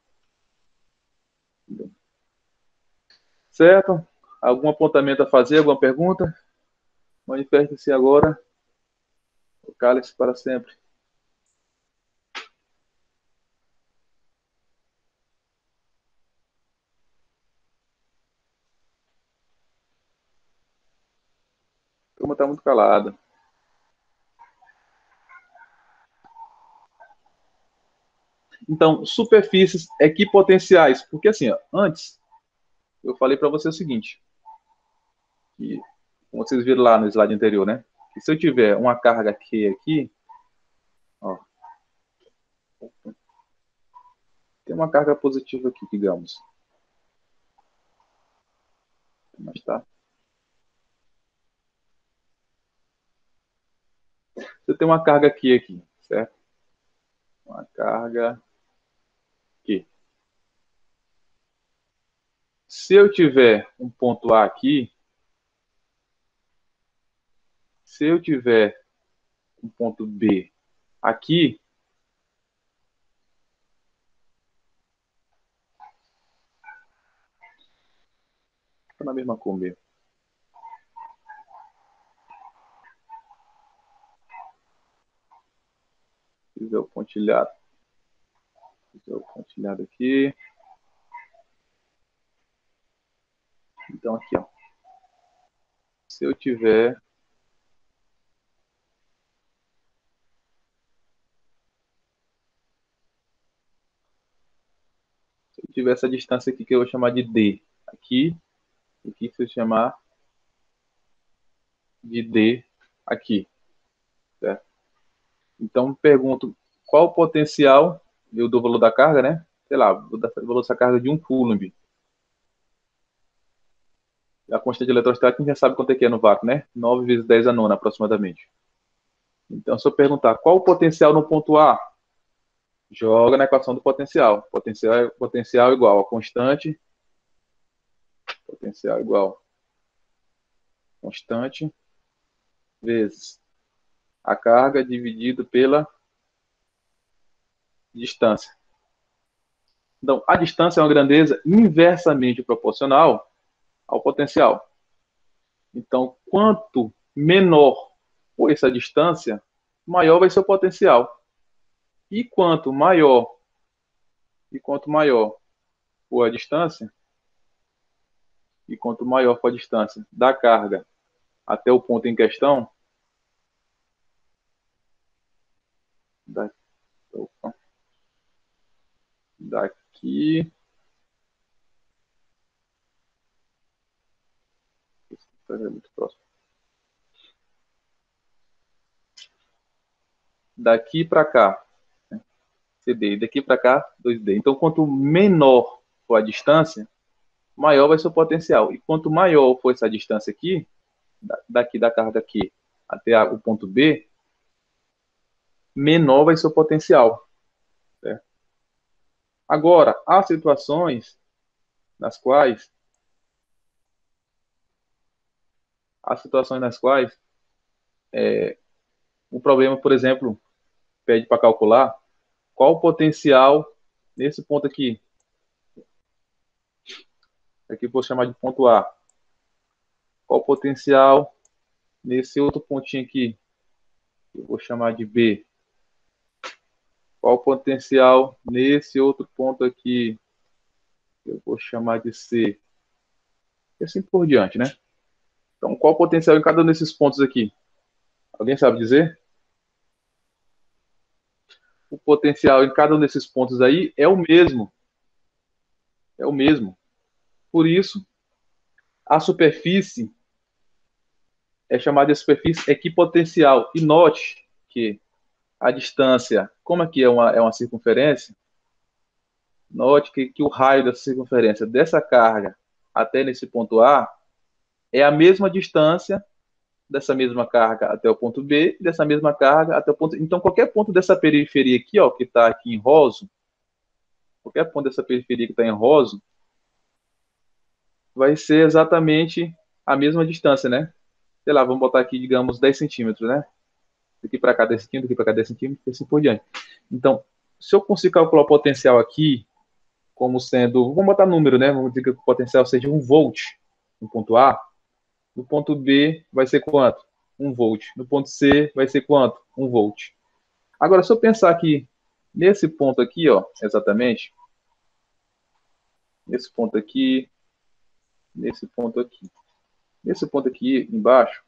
Certo? Algum apontamento a fazer? Alguma pergunta? Manifeste-se agora. O cálice para sempre. A turma está muito calada. Então, superfícies equipotenciais. Porque assim, ó, antes, eu falei para você o seguinte, que, como vocês viram lá no slide anterior, né? Que se eu tiver uma carga Q aqui, ó, tem uma carga positiva aqui, digamos. tá? Eu tenho uma carga aqui, certo? Uma carga aqui. Se eu tiver um ponto A aqui, se eu tiver um ponto B aqui, tá na mesma cor mesmo. Fizer o pontilhado. Fizer o pontilhado aqui. Então, aqui, ó. Se eu tiver essa distância aqui que eu vou chamar de D, aqui, se eu chamar de D aqui, certo? Então, pergunto, qual o potencial, eu dou o valor da carga, né? Sei lá, vou dar o valor dessa carga de 1 coulomb. A constante eletrostática a gente já sabe quanto é que é no vácuo, né? 9 vezes 10 a nona, aproximadamente. Então, se eu perguntar qual o potencial no ponto A, joga na equação do potencial. Potencial igual a constante. Potencial igual constante vezes a carga dividido pela distância. Então, a distância é uma grandeza inversamente proporcional ao potencial. Então, quanto menor for essa distância, maior vai ser o potencial. E quanto maior for a distância, da carga até o ponto em questão, daqui é muito próximo. Daqui para cá, CD, daqui para cá, 2D. Então, quanto menor for a distância, maior vai ser o potencial. E quanto maior for essa distância aqui, daqui da carga aqui até o ponto B, menor vai ser o potencial. Certo? Agora, há situações nas quais o problema, por exemplo, pede para calcular qual o potencial nesse ponto aqui. Aqui eu vou chamar de ponto A. Qual o potencial nesse outro pontinho aqui? Eu vou chamar de B. Qual o potencial nesse outro ponto aqui? Eu vou chamar de C. E assim por diante, né? Então, qual o potencial em cada um desses pontos aqui? Alguém sabe dizer? O potencial em cada um desses pontos aí é o mesmo. É o mesmo. Por isso, a superfície é chamada de superfície equipotencial. E note que a distância, como aqui é uma circunferência, note que o raio dessa circunferência, dessa carga até nesse ponto A, é a mesma distância dessa mesma carga até o ponto B, dessa mesma carga até o ponto... Então, qualquer ponto dessa periferia aqui, ó, que está aqui em rosa, qualquer ponto dessa periferia que está em rosa, vai ser exatamente a mesma distância, né? Sei lá, vamos botar aqui, digamos, 10 centímetros, né? Daqui para cá 10 centímetros, daqui para cá 10 centímetros, e assim por diante. Então, se eu conseguir calcular o potencial aqui, como sendo, vamos botar número, né? Vamos dizer que o potencial seja 1 volt no ponto A, no ponto B vai ser quanto? 1 volt. No ponto C vai ser quanto? 1 volt. Agora, se eu pensar aqui, nesse ponto aqui, ó, exatamente, nesse ponto aqui, nesse ponto aqui. Nesse ponto aqui embaixo,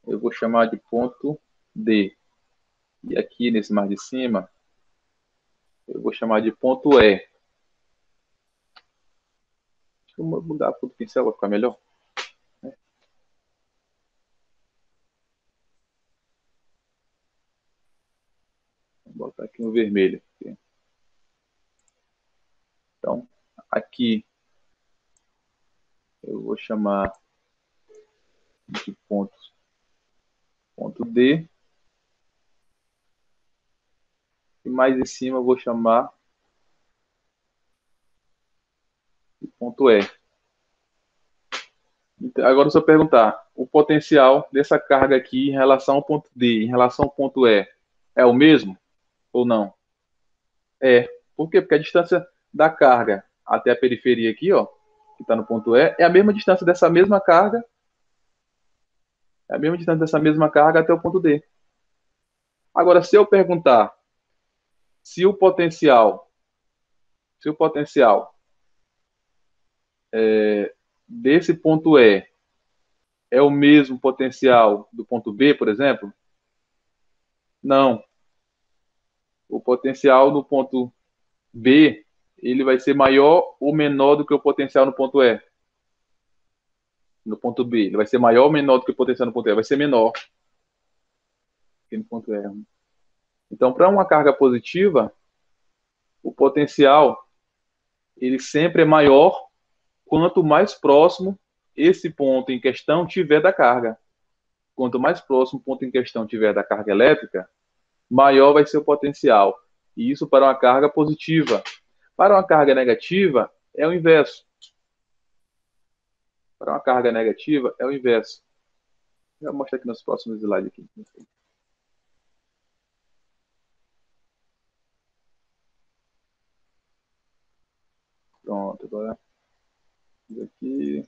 eu vou chamar de ponto D. E aqui nesse mais de cima, eu vou chamar de ponto E. Deixa eu mudar a cor do pincel, vai ficar melhor. Vou botar aqui no vermelho. Então, aqui Eu vou chamar de ponto D. E mais em cima eu vou chamar de ponto E. Então, agora, se eu perguntar, o potencial dessa carga aqui em relação ao ponto D, em relação ao ponto E, é o mesmo ou não? É. Por quê? Porque a distância da carga até a periferia aqui, ó, que está no ponto E, é a mesma distância dessa mesma carga, até o ponto D. Agora, se eu perguntar se o potencial desse ponto E é o mesmo potencial do ponto B, por exemplo, não. O potencial no ponto B, ele vai ser maior ou menor do que o potencial no ponto E. No ponto B, ele vai ser maior ou menor do que o potencial no ponto E? Vai ser menor que no ponto E. Então, para uma carga positiva, o potencial ele sempre é maior quanto mais próximo esse ponto em questão tiver da carga. Quanto mais próximo o ponto em questão tiver da carga elétrica, maior vai ser o potencial. E isso para uma carga positiva. Para uma carga negativa, é o inverso. Para uma carga negativa, é o inverso. Eu vou mostrar aqui nos próximos slides. Aqui. Pronto, agora aqui.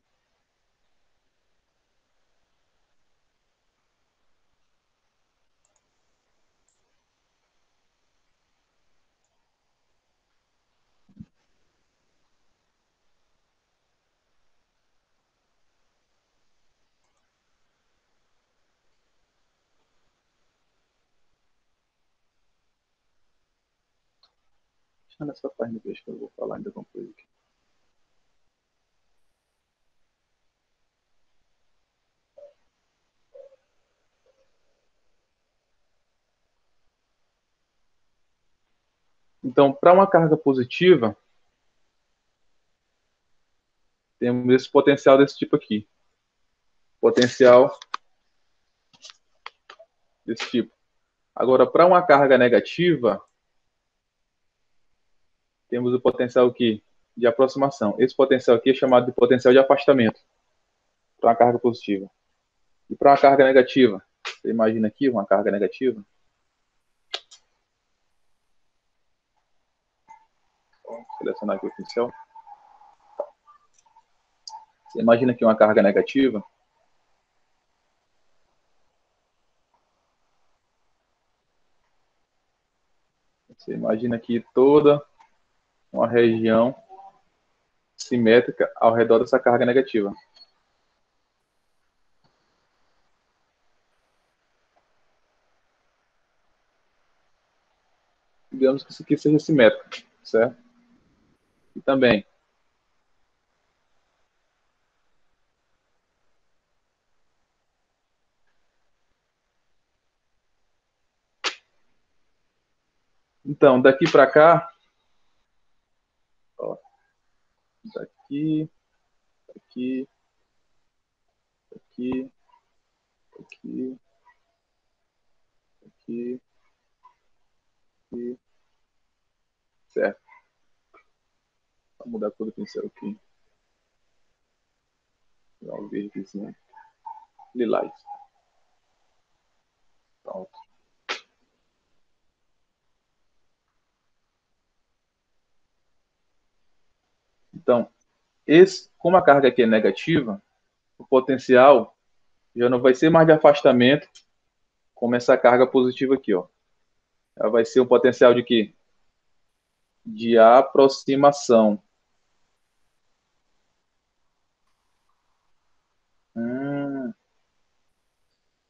Deixa nessa página que eu vou falar ainda alguma coisa aqui. Então, para uma carga positiva, temos esse potencial desse tipo aqui. Potencial desse tipo. Agora, para uma carga negativa, temos o potencial aqui de aproximação. Esse potencial aqui é chamado de potencial de afastamento para uma carga positiva. E para uma carga negativa, você imagina aqui uma carga negativa. Vou selecionar aqui o pincel. Você imagina aqui uma carga negativa. Você imagina aqui toda uma região simétrica ao redor dessa carga negativa. Digamos que isso aqui seja simétrico, certo? E também, então, daqui para cá, ó, daqui, aqui, aqui, aqui, aqui, aqui, certo? Vou mudar a cor do pincel aqui. Dá um verdezinho. Lilás. Pronto. Então, como a carga aqui é negativa, o potencial já não vai ser mais de afastamento, como essa carga positiva aqui, ó. Ela vai ser um potencial de quê? De aproximação. O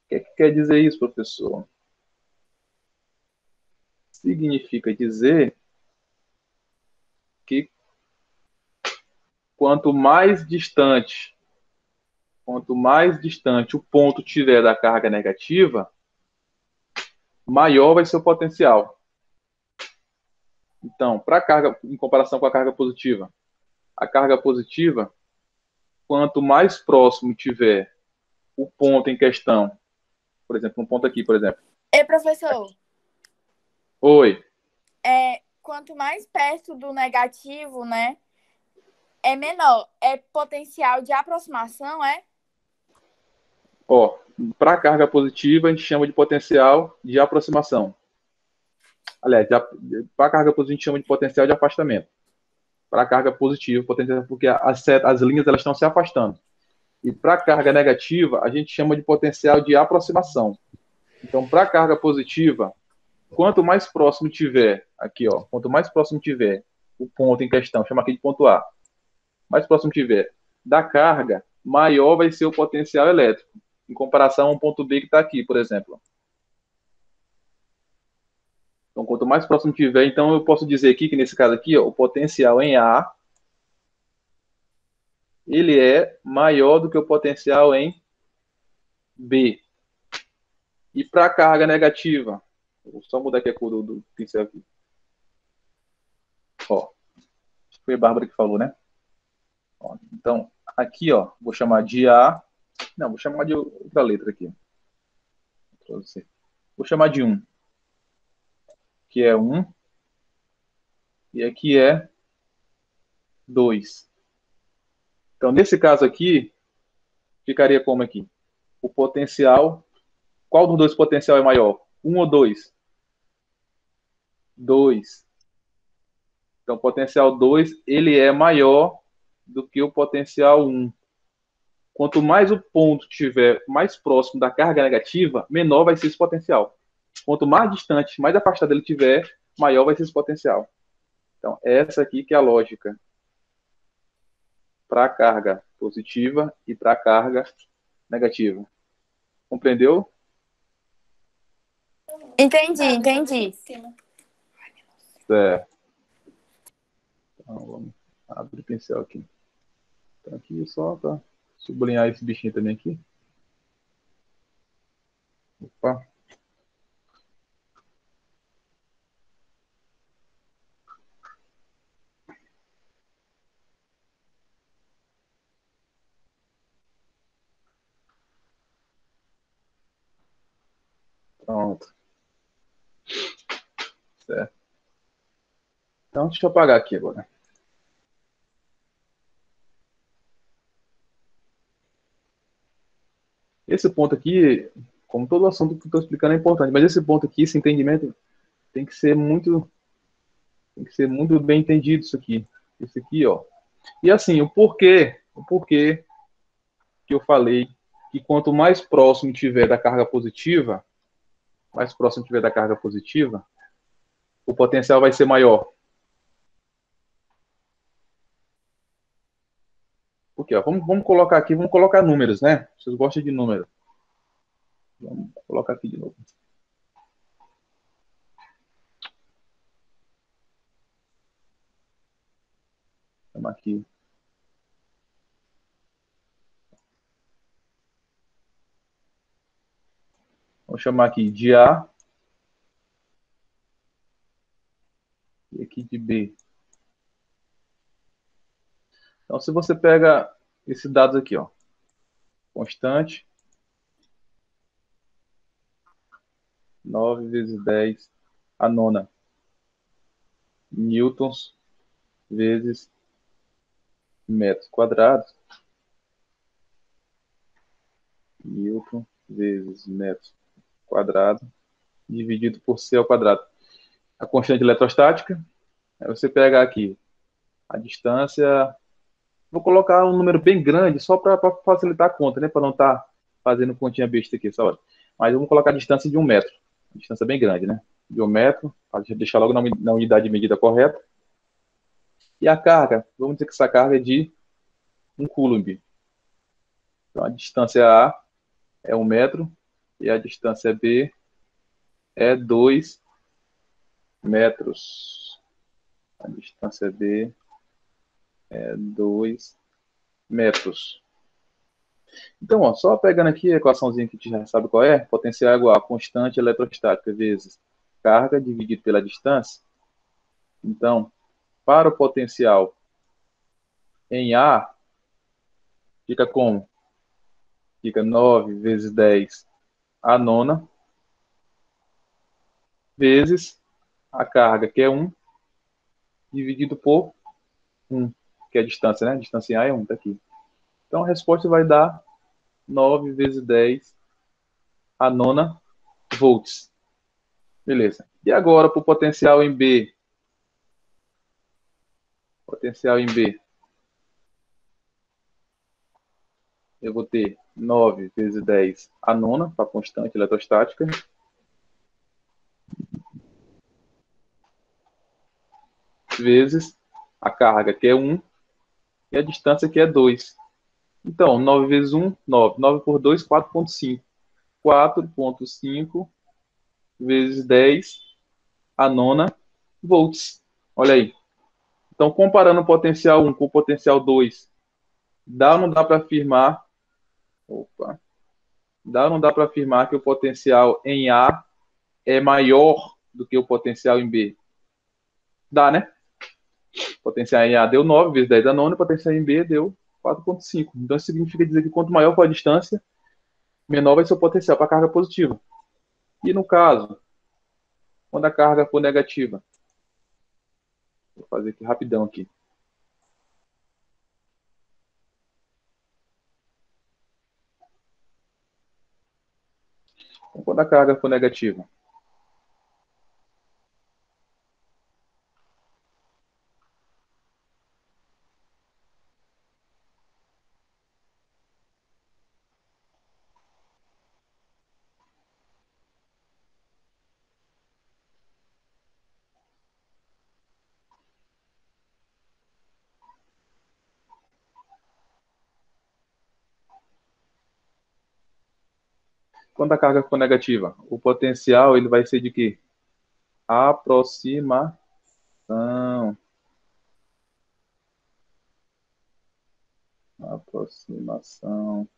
que quer dizer isso, professor? Significa dizer que quanto mais distante o ponto tiver da carga negativa, maior vai ser o potencial. Então, para a carga, em comparação com a carga positiva, quanto mais próximo tiver o ponto em questão, por exemplo, um ponto aqui, por exemplo. E professor, Oi. quanto mais perto do negativo, né, é menor. É potencial de aproximação, é? Ó, para a carga positiva, a gente chama de potencial de aproximação. Aliás, para a carga positiva, a gente chama de potencial de afastamento. Para a carga positiva, potencial, porque as linhas elas estão se afastando. E para a carga negativa, a gente chama de potencial de aproximação. Então, para a carga positiva, quanto mais próximo tiver, aqui, ó, quanto mais próximo tiver o ponto em questão, chama aqui de ponto A, mais próximo tiver da carga, maior vai ser o potencial elétrico, em comparação a um ponto B que está aqui, por exemplo. Então, quanto mais próximo tiver, então eu posso dizer aqui que nesse caso aqui, ó, o potencial em A, ele é maior do que o potencial em B. E para a carga negativa, vou só mudar aqui a cor do pincel aqui. Ó, foi a Bárbara que falou, né? Ó, então, aqui, ó, vou chamar de A. Não, vou chamar de outra letra aqui. Vou chamar de 1. Que é 1. E aqui é 2. Então, nesse caso aqui, ficaria como aqui? O potencial. Qual dos dois potencial é maior? 1 ou 2? 2. Então, o potencial 2, ele é maior do que o potencial 1. Quanto mais o ponto estiver mais próximo da carga negativa, menor vai ser esse potencial. Quanto mais distante, mais afastado ele estiver, maior vai ser esse potencial. Então, essa aqui que é a lógica para a carga positiva e para a carga negativa. Compreendeu? Entendi. Certo. Então, vamos abrir o pincel aqui. Então, aqui só para sublinhar esse bichinho também aqui. Opa. Pronto. Certo. Então, deixa eu apagar aqui agora. Esse ponto aqui, como todo assunto que eu estou explicando é importante, mas esse ponto aqui, esse entendimento, tem que ser muito bem entendido isso aqui. Isso aqui, ó. E assim, o porquê que eu falei que quanto mais próximo tiver da carga positiva, o potencial vai ser maior. Porque, ó, vamos colocar aqui, vamos colocar números, né? Vocês gostam de números. Vamos colocar aqui de novo. Vamos aqui. Vamos chamar aqui de A e aqui de B. Então, se você pega esses dados aqui, ó, constante, 9 vezes 10 a nona, newtons vezes metros quadrados, newton vezes metros quadrados, dividido por C ao quadrado. A constante eletrostática, aí você pega aqui a distância, vou colocar um número bem grande, só para facilitar a conta, né, para não estar fazendo continha besta aqui essa hora. Mas vamos colocar a distância de 1 metro, uma distância bem grande, né, de 1 metro, para deixar logo na unidade de medida correta. E a carga, vamos dizer que essa carga é de 1 coulomb. Então, a distância A é 1 metro e a distância B é 2 metros. A distância B é 2 metros. Então, ó, só pegando aqui a equaçãozinha que a gente já sabe qual é, potencial é igual a constante eletrostática vezes carga dividido pela distância. Então, para o potencial em A, Fica como? Fica 9 vezes 10 a nona, vezes a carga, que é 1, dividido por 1, que é a distância, né? A distância em A é 1, tá aqui. Então a resposta vai dar 9 vezes 10 a nona volts. Beleza. E agora para o potencial em B? Potencial em B. Eu vou ter 9 vezes 10 a nona, para a constante eletrostática, vezes a carga, que é 1, e a distância, que é 2. Então, 9 vezes 1, 9. 9 por 2, 4,5. 4,5 vezes 10 a nona volts. Olha aí. Então, comparando o potencial 1 com o potencial 2, dá ou não dá para afirmar? Opa. Dá ou não dá para afirmar que o potencial em A é maior do que o potencial em B? Dá, né? O potencial em A deu 9 vezes 10 a nona, o potencial em B deu 4,5. Então, isso significa dizer que quanto maior for a distância, menor vai ser o potencial para a carga positiva. E no caso, quando a carga for negativa, vou fazer aqui rapidão aqui. Então, quando a carga for negativa, quando a carga for negativa, o potencial ele vai ser de quê? Aproximação. Aproximação.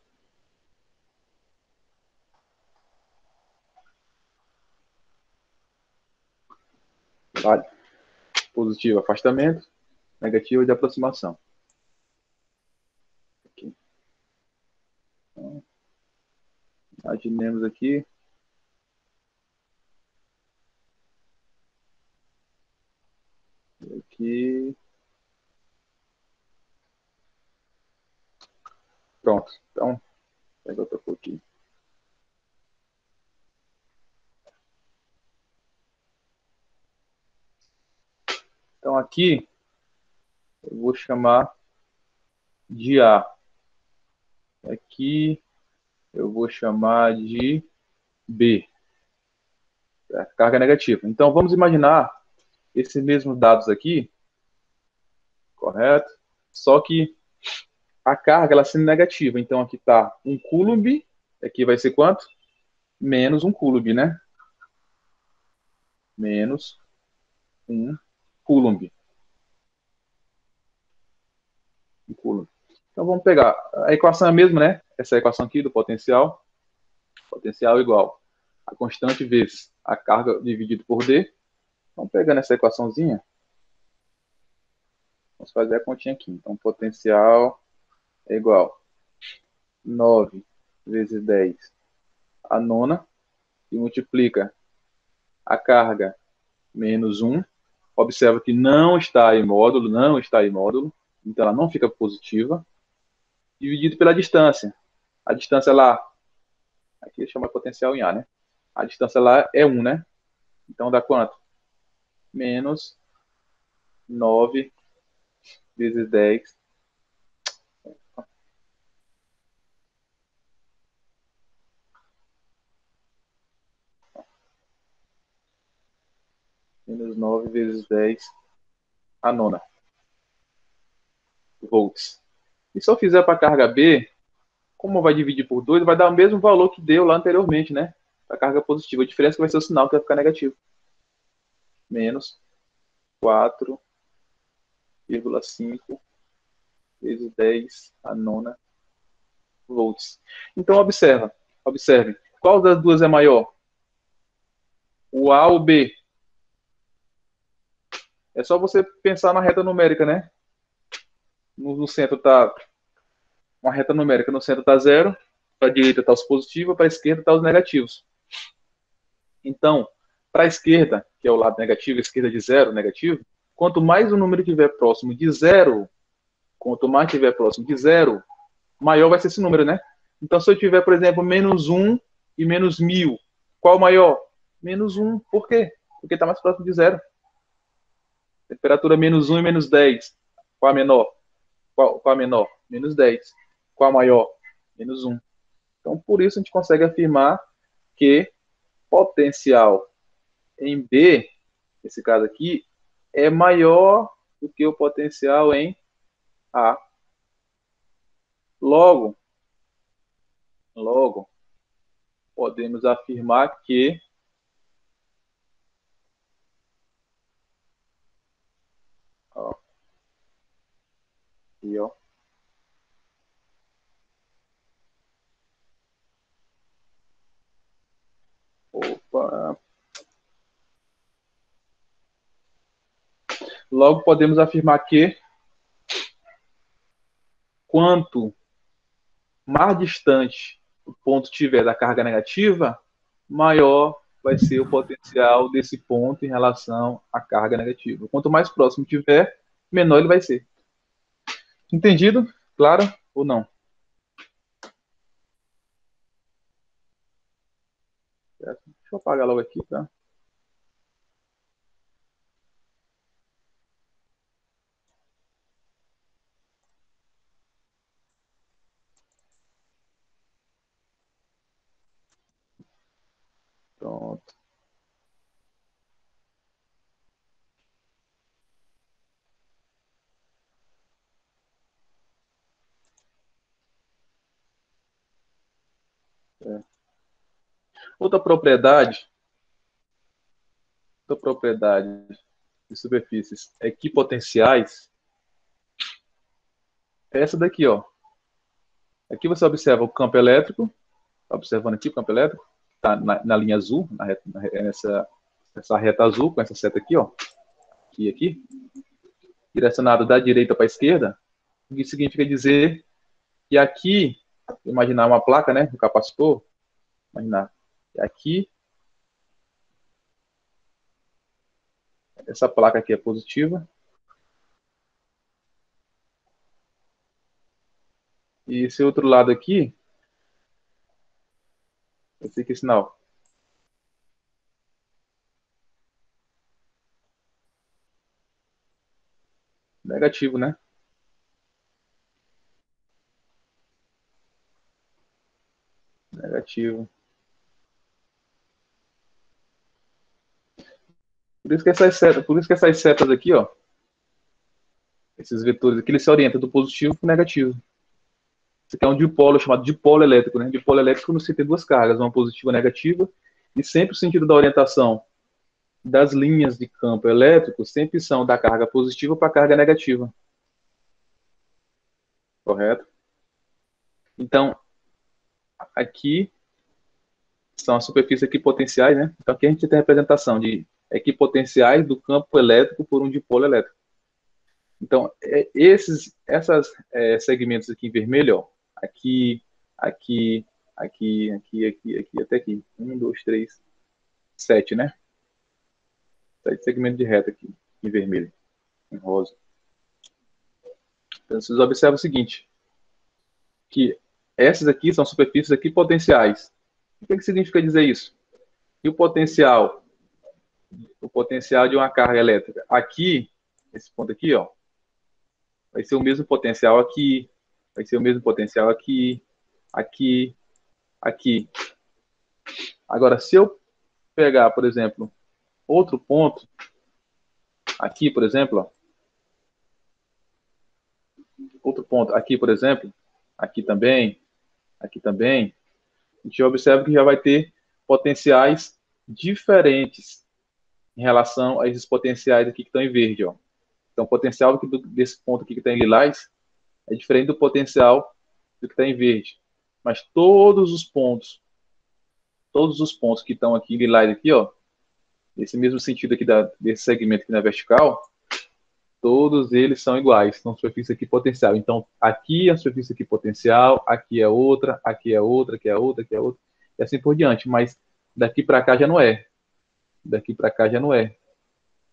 Vale. Positivo, afastamento. Negativo, de aproximação. Aqui. Então, imaginemos aqui. Aqui. Pronto. Então, pega outra cor aqui. Então, aqui, eu vou chamar de A. Aqui, eu vou chamar de B. Carga negativa. Então, vamos imaginar esses mesmos dados aqui, correto? Só que a carga, ela sendo negativa. Então, aqui está 1 coulomb. Aqui vai ser quanto? Menos 1 coulomb, né? Menos 1 coulomb. 1 coulomb. Então, vamos pegar. A equação é a mesma, né? Essa equação aqui do potencial. Potencial igual a constante vezes a carga dividido por D. Então, pegando essa equaçãozinha, vamos fazer a continha aqui. Então, potencial é igual a 9 vezes 10 a nona, e multiplica a carga menos 1. Observa que não está em módulo, então ela não fica positiva, dividido pela distância. A distância lá, aqui chama potencial em A, né? A distância lá é 1, né? Então dá quanto? Menos 9 vezes 10. Menos 9 vezes 10 a nona volts. E se eu fizer para a carga B, como vai dividir por 2, vai dar o mesmo valor que deu lá anteriormente, né? A carga positiva. A diferença é que vai ser o sinal, que vai ficar negativo. Menos 4,5 vezes 10 a nona volts. Então, observe. Qual das duas é maior? O A ou o B? É só você pensar na reta numérica, né? No centro está uma reta numérica. No centro está zero, para a direita está os positivos, para a esquerda está os negativos. Então, para a esquerda, que é o lado negativo, a esquerda de zero, negativo, quanto mais o número estiver próximo de zero, quanto mais estiver próximo de zero, maior vai ser esse número, né? Então, se eu tiver, por exemplo, -1 e -1000, qual o maior? -1. Por quê? Porque está mais próximo de zero. Temperatura -1 e -10. Qual a menor? Qual a menor? -10. Qual a maior? -1. Então, por isso a gente consegue afirmar que potencial em B, nesse caso aqui, é maior do que o potencial em A. Logo, podemos afirmar que aqui, ó, opa. Logo, podemos afirmar que quanto mais distante o ponto tiver da carga negativa, maior vai ser o potencial desse ponto em relação à carga negativa. Quanto mais próximo tiver, menor ele vai ser. Entendido? Claro ou não? Deixa eu apagar logo aqui, tá? Pronto. É. Outra propriedade de superfícies equipotenciais é essa daqui, ó. Aqui você observa o campo elétrico, tá observando aqui o campo elétrico, tá na linha azul, nessa reta azul, com essa seta aqui, ó, aqui, direcionado da direita para a esquerda, o que significa dizer que aqui, imaginar uma placa, né, do capacitor, imaginar, aqui, essa placa aqui é positiva, e esse outro lado aqui, esse aqui é sinal. Negativo, né? Negativo. Por isso que essas setas aqui, ó, esses vetores aqui, eles se orientam do positivo para o negativo. Isso aqui é um dipolo chamado dipolo elétrico, né? Dipolo elétrico você tem duas cargas, uma positiva e uma negativa, e sempre o sentido da orientação das linhas de campo elétrico sempre são da carga positiva para a carga negativa. Correto? Então, aqui são as superfícies equipotenciais, né? Então, aqui a gente tem a representação de equipotenciais do campo elétrico por um dipolo elétrico. Então, esses segmentos aqui em vermelho, ó, aqui, até aqui. 1, 2, 3, 7, né? 7 segmentos de reta aqui, em vermelho, em rosa. Então, vocês observam o seguinte, que essas aqui são superfícies equipotenciais. O que significa dizer isso? E o potencial de uma carga elétrica aqui, esse ponto aqui, ó, vai ser o mesmo potencial aqui, vai ser o mesmo potencial aqui, aqui, aqui. Agora, se eu pegar, por exemplo, outro ponto, aqui, por exemplo, ó, outro ponto, aqui, por exemplo, aqui também, a gente observa que já vai ter potenciais diferentes em relação a esses potenciais aqui que estão em verde, ó. Então, o potencial desse ponto aqui que está em lilás é diferente do potencial do que está em verde. Mas todos os pontos que estão aqui em lilás aqui, ó, nesse mesmo sentido aqui desse segmento aqui na vertical, Todos eles são iguais, são superfície equipotencial. Então, aqui é a superfície equipotencial, aqui é outra, aqui é outra, aqui é outra, aqui é outra, e assim por diante. Mas daqui para cá já não é. Daqui para cá já não é.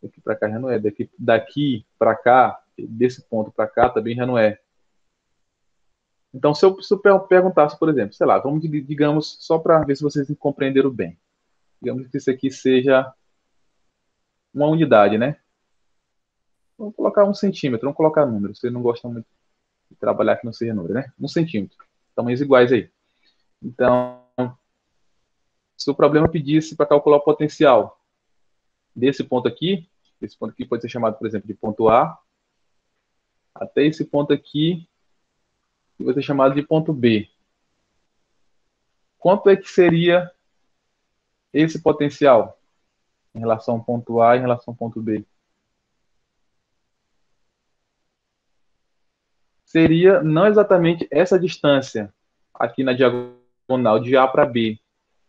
Daqui para cá já não é. Daqui para cá, desse ponto para cá também já não é. Então, se eu perguntasse, por exemplo, sei lá, vamos, digamos, só para ver se vocês compreenderam bem. Digamos que isso aqui seja uma unidade, né? Vamos colocar 1 centímetro, vamos colocar número. Você não gosta muito de trabalhar que não seja número, né? 1 centímetro. Tamanhos iguais aí. Então, se o problema pedisse para calcular o potencial desse ponto aqui, esse ponto aqui pode ser chamado, por exemplo, de ponto A, até esse ponto aqui, que vai ser chamado de ponto B. Quanto é que seria esse potencial em relação ao ponto A e em relação ao ponto B? Seria não exatamente essa distância aqui na diagonal de A para B,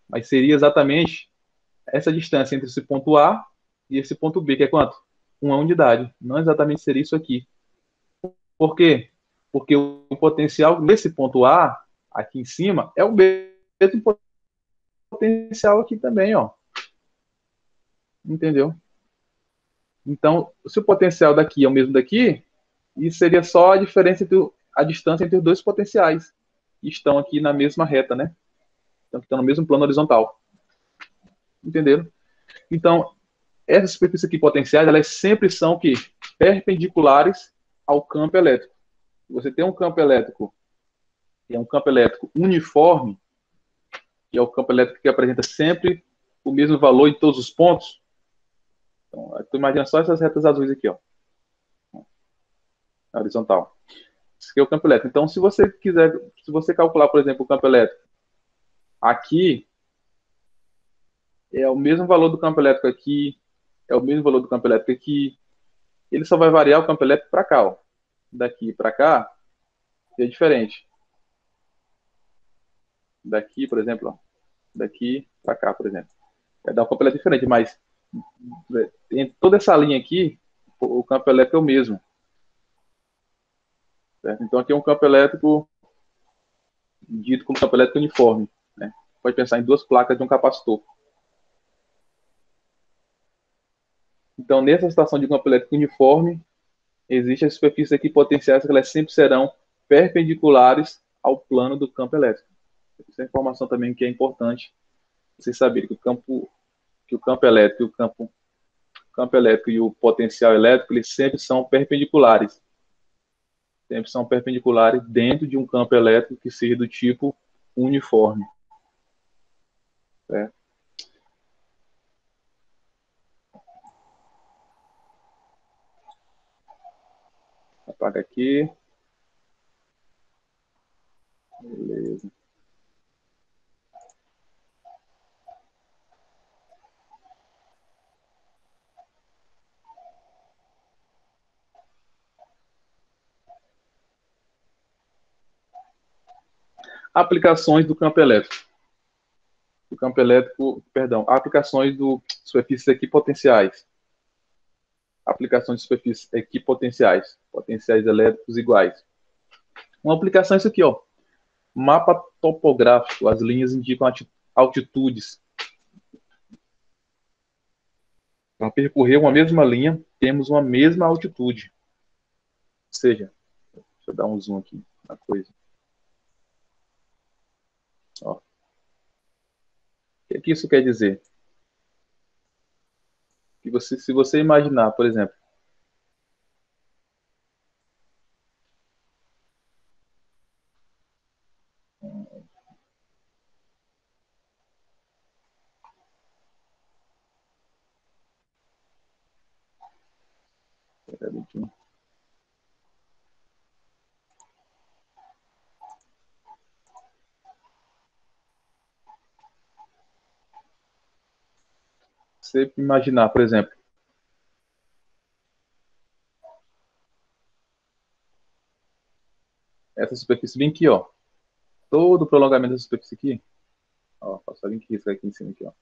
mas seria exatamente essa distância entre esse ponto A e esse ponto B, que é quanto? Uma unidade. Não exatamente seria isso aqui. Por quê? Porque o potencial nesse ponto A, aqui em cima, é o mesmo potencial aqui também, ó. Entendeu? Então, se o potencial daqui é o mesmo daqui, isso seria só a diferença entre a distância entre os dois potenciais que estão aqui na mesma reta, né? Então, que estão no mesmo plano horizontal. Entenderam? Então, essas superfícies aqui potenciais, elas sempre são que perpendiculares ao campo elétrico. Você tem um campo elétrico, que é um campo elétrico uniforme, que é o campo elétrico que apresenta sempre o mesmo valor em todos os pontos. Então, tu imagina só essas retas azuis aqui, ó, na horizontal. Isso aqui é o campo elétrico. Então, se você quiser, se você calcular, por exemplo, o campo elétrico aqui, é o mesmo valor do campo elétrico aqui, é o mesmo valor do campo elétrico aqui, ele só vai variar o campo elétrico para cá, ó. Daqui para cá, é diferente. Daqui, por exemplo, ó, daqui para cá, por exemplo. Vai dar um campo elétrico diferente, mas em toda essa linha aqui, o campo elétrico é o mesmo. Certo? Então, aqui é um campo elétrico dito como campo elétrico uniforme. Né? Pode pensar em duas placas de um capacitor. Então, nessa situação de campo elétrico uniforme, existem as superfícies aqui potenciais que elas sempre serão perpendiculares ao plano do campo elétrico. Essa é a informação também que é importante vocês saberem que o campo elétrico, campo elétrico e o potencial elétrico, eles sempre são perpendiculares. Sempre são perpendiculares dentro de um campo elétrico que seja do tipo uniforme. Certo? Apaga aqui. Beleza. Aplicações do campo elétrico. Do campo elétrico, perdão, aplicações do superfícies equipotenciais. Aplicações de superfícies equipotenciais, potenciais elétricos iguais. Uma aplicação é isso aqui, ó. Mapa topográfico, as linhas indicam altitudes. Para percorrer uma mesma linha, temos uma mesma altitude. Ou seja, deixa eu dar um zoom aqui na coisa. Ó. O que isso quer dizer? Que se você imaginar, por exemplo, você imaginar, por exemplo, essa superfície bem aqui, ó. Todo o prolongamento dessa superfície aqui, ó, passar bem aqui, aqui em cima aqui, ó.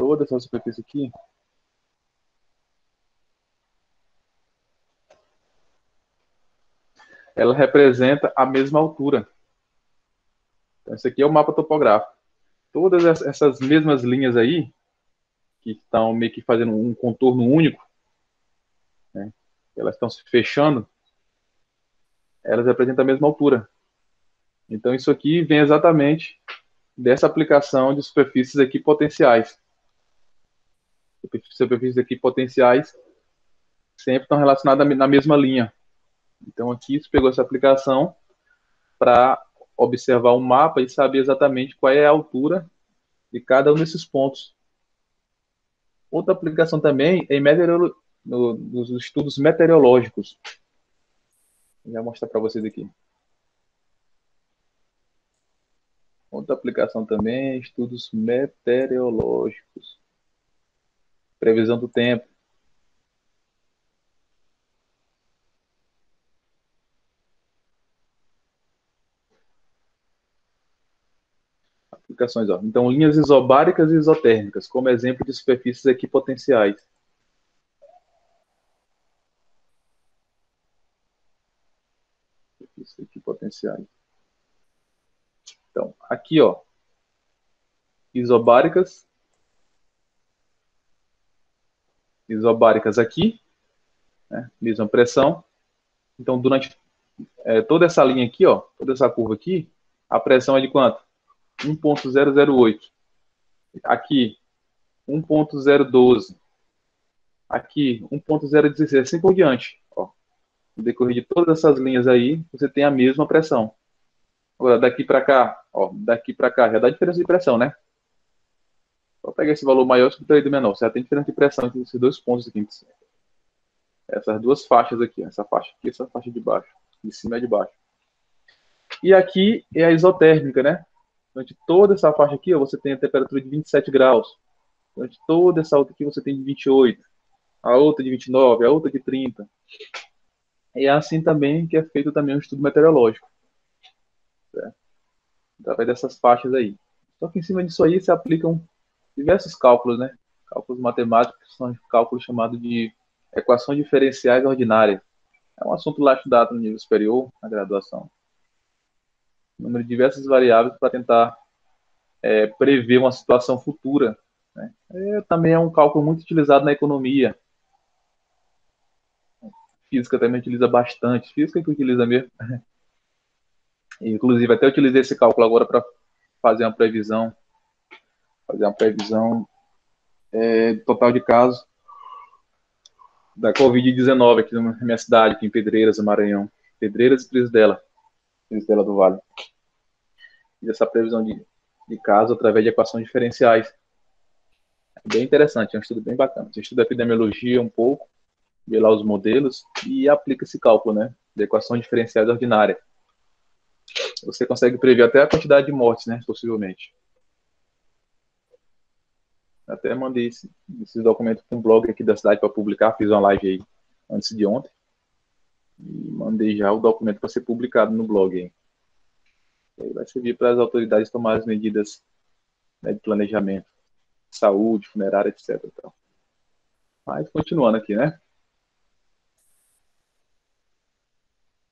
toda essa superfície aqui, ela representa a mesma altura. Então, esse aqui é o mapa topográfico. Todas essas mesmas linhas aí, que estão meio que fazendo um contorno único, né, elas estão se fechando, elas representam a mesma altura. Então, isso aqui vem exatamente dessa aplicação de superfícies equipotenciais. Superfícies equipotenciais sempre estão relacionadas na mesma linha. Então, aqui isso pegou essa aplicação para observar o mapa e saber exatamente qual é a altura de cada um desses pontos. Outra aplicação também é nos estudos meteorológicos. Vou mostrar para vocês aqui. Outra aplicação também, estudos meteorológicos. Previsão do tempo. Aplicações, ó. Então, linhas isobáricas e isotérmicas, como exemplo de superfícies equipotenciais. Superfícies equipotenciais. Então, aqui, ó, isobáricas aqui, né, mesma pressão. Então, durante toda essa linha aqui, ó, toda essa curva aqui, a pressão é de quanto? 1.008. Aqui, 1.012. Aqui, 1.016, assim por diante. Ó. No decorrer de todas essas linhas aí, você tem a mesma pressão. Agora, daqui para cá, ó, daqui para cá, já dá diferença de pressão, né? Só pegar esse valor maior e o do menor. Você já tem diferença de pressão entre esses dois pontos aqui. Essas duas faixas aqui, essa faixa aqui, essa faixa de baixo. De cima e de baixo. E aqui é a isotérmica, né? Durante toda essa faixa aqui, ó, você tem a temperatura de 27 graus. Durante toda essa outra aqui, você tem de 28. A outra de 29, a outra de 30. E é assim também que é feito também um estudo meteorológico. Certo? Através dessas faixas aí. Só que em cima disso aí se aplicam diversos cálculos, né? Cálculos matemáticos, que são cálculos chamados de equações diferenciais ordinárias. É um assunto lá estudado no nível superior, na graduação. Número de diversas variáveis para tentar prever uma situação futura. Né? Também é um cálculo muito utilizado na economia. Física também utiliza bastante. Física que utiliza mesmo. Inclusive, até utilizei esse cálculo agora para fazer uma previsão. Do total de casos da Covid-19 aqui na minha cidade, aqui em Pedreiras, no Maranhão. Pedreiras e Trizedela do Vale. Fiz essa previsão de casos através de equações diferenciais. É bem interessante, é um estudo bem bacana. Você estuda epidemiologia um pouco, vê lá os modelos e aplica esse cálculo, né, de equações diferenciais ordinárias. Você consegue prever até a quantidade de mortes, né, possivelmente. Até mandei esses documentos para um blog aqui da cidade para publicar, fiz uma live aí antes de ontem. E mandei já o documento para ser publicado no blog aí. E aí vai servir para as autoridades tomarem as medidas, né, de planejamento, saúde, funerária, etc. Então. Mas continuando aqui, né?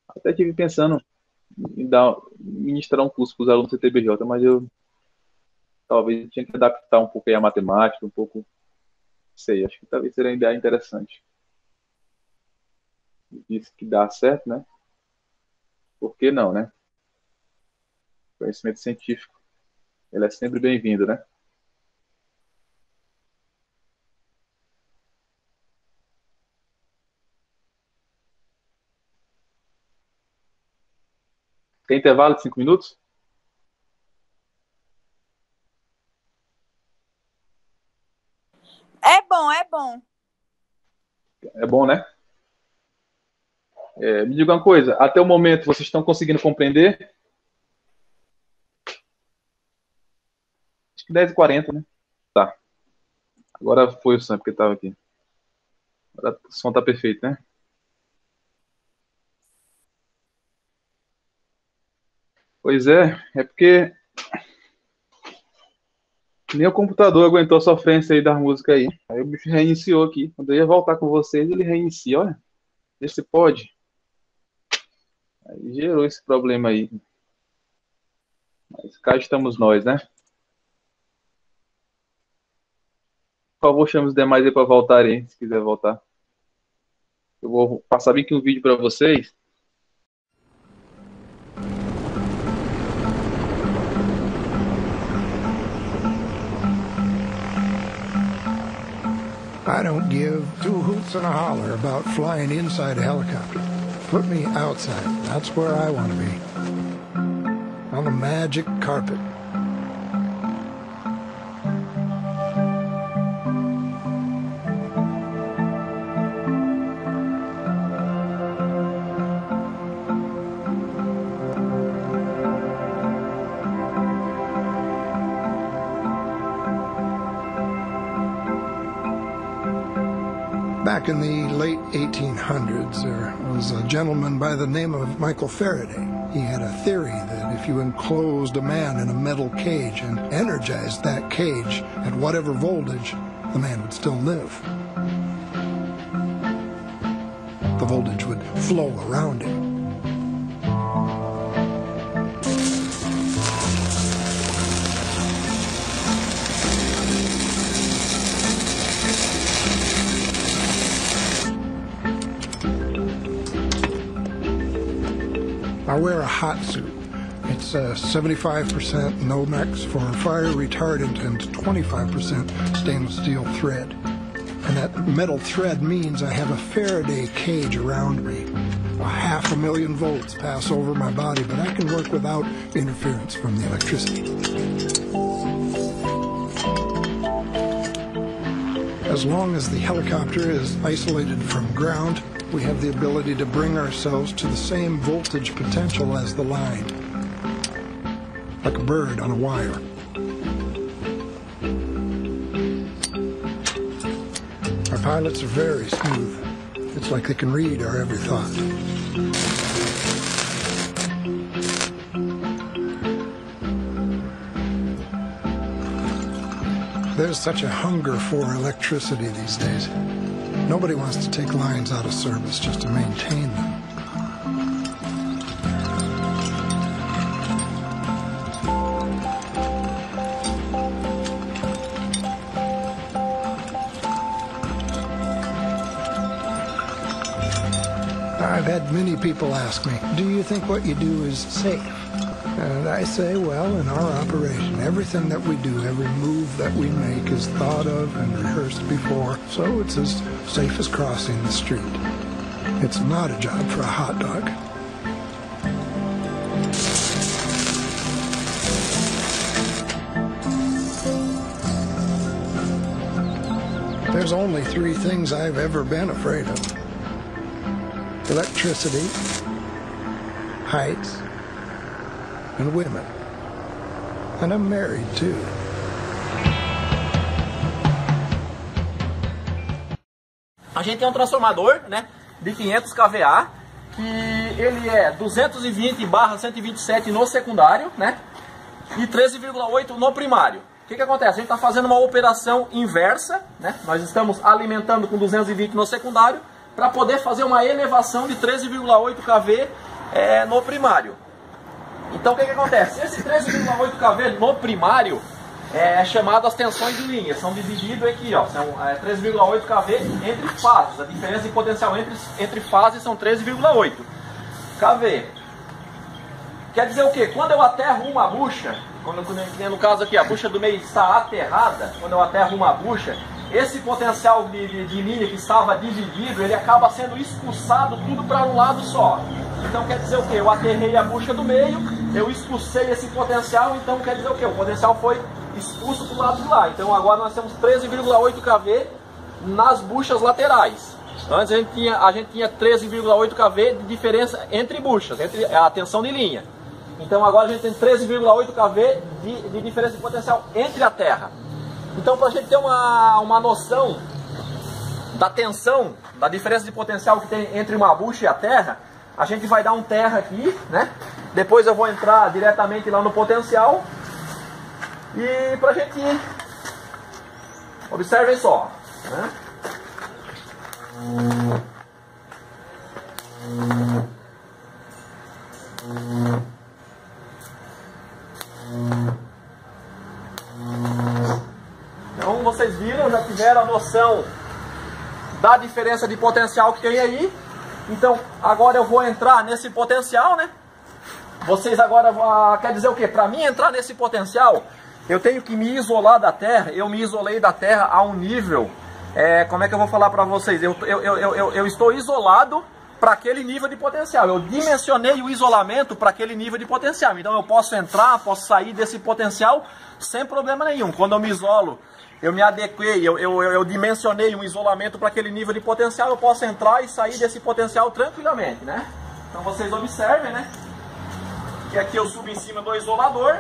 Até estive pensando em ministrar um curso para os alunos do CTBJ, mas eu talvez tinha que adaptar um pouco aí a matemática, um pouco, sei, acho que talvez seria uma ideia interessante. Disse que dá certo, né? Por que não, né? Conhecimento científico, ele é sempre bem-vindo, né? Tem intervalo de 5 minutos? É bom, é bom. É bom, né? Me diga uma coisa, até o momento vocês estão conseguindo compreender? Acho que 10h40, né? Tá. Agora foi o som, porque estava aqui. Agora o som tá perfeito, né? Pois é porque Nem o computador aguentou a sofrência aí da música aí. Aí o bicho reiniciou aqui. Quando eu ia voltar com vocês, ele reinicia. Olha, vê se pode. Aí gerou esse problema aí. Mas cá estamos nós, né? Por favor, chame os demais aí para voltarem, se quiser voltar. Eu vou passar bem aqui um vídeo para vocês. I don't give two hoots and a holler about flying inside a helicopter. Put me outside. That's where I want to be. On the magic carpet. Back in the late 1800s, there was a gentleman by the name of Michael Faraday. He had a theory that if you enclosed a man in a metal cage and energized that cage at whatever voltage, the man would still live. The voltage would flow around him. I wear a hot suit. It's 75% Nomex for fire retardant and 25% stainless steel thread. And that metal thread means I have a Faraday cage around me. 500,000 volts pass over my body, but I can work without interference from the electricity. As long as the helicopter is isolated from ground, we have the ability to bring ourselves to the same voltage potential as the line, like a bird on a wire. Our pilots are very smooth. It's like they can read our every thought. There's such a hunger for electricity these days. Nobody wants to take lines out of service just to maintain them. I've had many people ask me, do you think what you do is safe? And I say, well, in our operation, everything that we do, every move that we make is thought of and rehearsed before, so it's as safe as crossing the street. It's not a job for a hot dog. There's only three things I've ever been afraid of. Electricity, heights, and women. And I'm married too. A gente tem um transformador, né, de 500 kVA, que ele é 220/127 no secundário, né, e 13,8 no primário. O que acontece? A gente está fazendo uma operação inversa, né? Nós estamos alimentando com 220 no secundário para poder fazer uma elevação de 13,8 kV no primário. Então o que acontece? Esse 13,8 kV no primário é chamado as tensões de linha. São divididos aqui, ó, são 13,8 kV entre fases. A diferença de potencial entre fases são 13,8 kV. Quer dizer o quê? Quando eu aterro uma bucha, no caso aqui a bucha do meio está aterrada, quando eu aterro uma bucha, esse potencial de linha que estava dividido, ele acaba sendo expulsado tudo para um lado só. Então quer dizer o quê? Eu aterrei a bucha do meio, eu expulsei esse potencial, então quer dizer o quê? O potencial foi expulso para o lado de lá. Então agora nós temos 13,8 kV nas buchas laterais. Antes a gente tinha 13,8 kV de diferença entre buchas, entre a tensão de linha. Então agora a gente tem 13,8 kV de diferença de potencial entre a terra. Então para a gente ter uma noção da tensão, da diferença de potencial que tem entre uma bucha e a terra, a gente vai dar um terra aqui, né? Depois eu vou entrar diretamente lá no potencial. E para a gente Observem só, né? Então vocês viram, já tiveram a noção da diferença de potencial que tem aí. Então agora eu vou entrar nesse potencial, né? Vocês agora, quer dizer o quê? Para mim entrar nesse potencial, eu tenho que me isolar da Terra. Eu me isolei da Terra a um nível, como é que eu vou falar para vocês? Eu estou isolado para aquele nível de potencial. Eu dimensionei o isolamento para aquele nível de potencial. Então eu posso entrar, posso sair desse potencial sem problema nenhum. Quando eu me isolo, eu me adequei, eu dimensionei um isolamento para aquele nível de potencial, eu posso entrar e sair desse potencial tranquilamente, né? Então vocês observem, né? Que aqui eu subo em cima do isolador,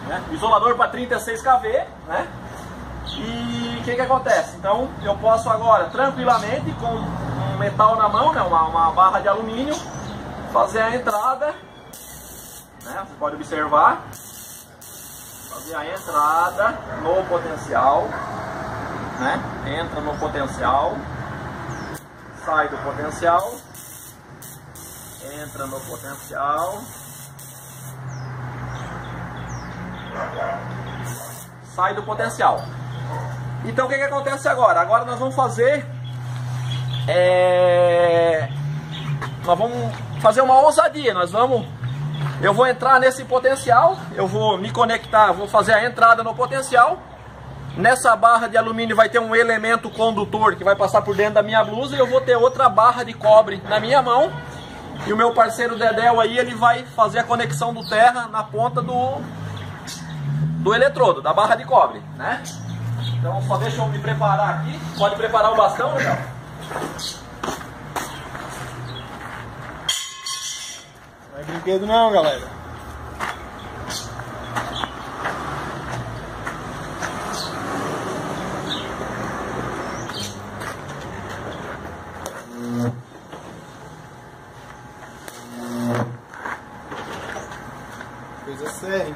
né? Isolador para 36 kV, né? E o que acontece? Então eu posso agora tranquilamente com um metal na mão, né? uma barra de alumínio, fazer a entrada, né? Você pode observar, fazer a entrada no potencial, né? Entra no potencial, sai do potencial, entra no potencial, sai do potencial. Então o que acontece agora? Agora nós vamos fazer uma ousadia. Eu vou entrar nesse potencial, eu vou me conectar, vou fazer a entrada no potencial. Nessa barra de alumínio vai ter um elemento condutor que vai passar por dentro da minha blusa, e eu vou ter outra barra de cobre na minha mão. E o meu parceiro Dedéu aí, ele vai fazer a conexão do terra na ponta do eletrodo, da barra de cobre, né? Então só deixa eu me preparar aqui. Pode preparar o bastão, Dedéu? Não é brinquedo não, galera. Coisa séria.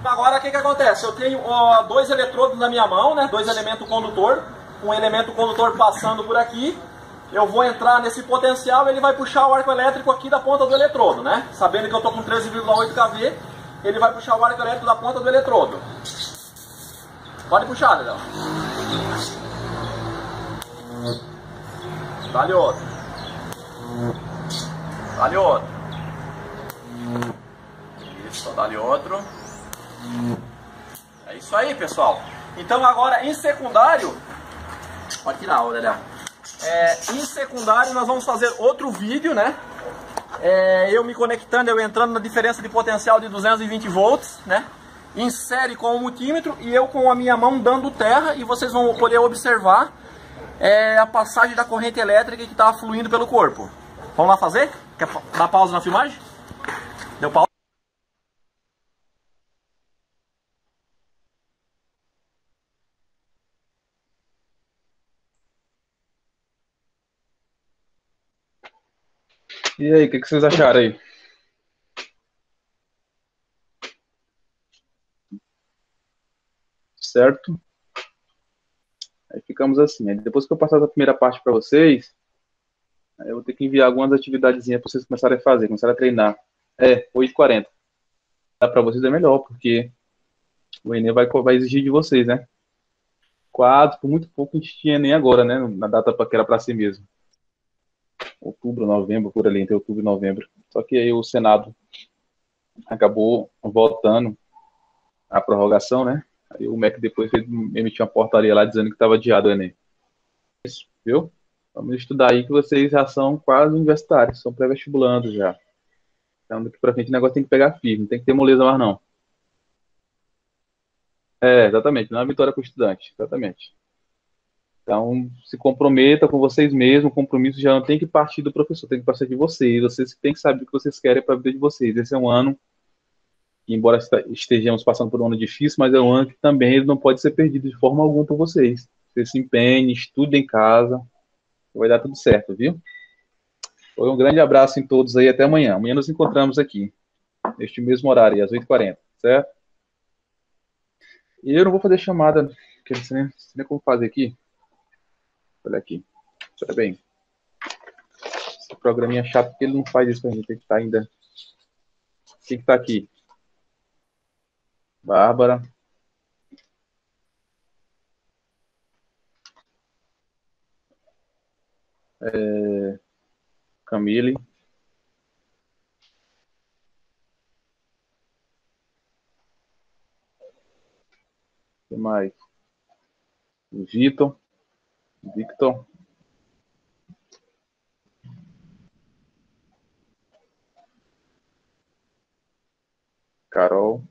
Agora o que acontece? Eu tenho dois eletrodos na minha mão, né? Dois elementos condutor, um elemento condutor passando por aqui. Eu vou entrar nesse potencial, ele vai puxar o arco elétrico aqui da ponta do eletrodo, né? Sabendo que eu estou com 13,8 kV, ele vai puxar o arco elétrico da ponta do eletrodo. Pode puxar, Dedéu. Dá-lhe outro. Dá-lhe outro. Isso, dá-lhe outro. É isso aí, pessoal. Então agora em secundário, pode tirar, Dedéu. Em secundário nós vamos fazer outro vídeo, né? Eu me conectando, eu entrando na diferença de potencial de 220 volts, né? Em série com o multímetro e eu com a minha mão dando terra, e vocês vão poder observar a passagem da corrente elétrica que está fluindo pelo corpo. Vamos lá fazer? Quer dar pausa na filmagem? Deu pausa? E aí, o que vocês acharam aí? Certo? Aí ficamos assim. Aí depois que eu passar a primeira parte para vocês, aí eu vou ter que enviar algumas atividadezinhas para vocês começarem a fazer, começarem a treinar. 8h40. Dá para vocês é melhor, porque o Enem vai exigir de vocês, né? Quadro, por muito pouco a gente tinha nem agora, né? Na data que era para si mesmo. Outubro, novembro, por ali, entre outubro e novembro. Só que aí o Senado acabou votando a prorrogação, né? Aí o MEC depois emitiu uma portaria lá dizendo que estava adiado o Enem. Isso, viu? Vamos estudar aí que vocês já são quase universitários, são pré-vestibulandos já. Então daqui pra frente o negócio tem que pegar firme, não tem que ter moleza mais não. Exatamente, não é uma vitória para o estudante, exatamente. Então, se comprometa com vocês mesmos, o compromisso já não tem que partir do professor, tem que partir de vocês têm que saber o que vocês querem para a vida de vocês. Esse é um ano, que, embora estejamos passando por um ano difícil, mas é um ano que também ele não pode ser perdido de forma alguma por vocês. Vocês se empenhem, estudem em casa, vai dar tudo certo, viu? Foi um grande abraço em todos aí. Até amanhã. Amanhã nos encontramos aqui. Neste mesmo horário, às 8h40. Certo? E eu não vou fazer chamada, porque não sei nem como fazer aqui. Olha aqui. Olha bem. Esse programinha é chato porque ele não faz isso pra gente. Tem que estar ainda. Quem que tá aqui? Bárbara. Camille. Quem mais? Victor. Carol.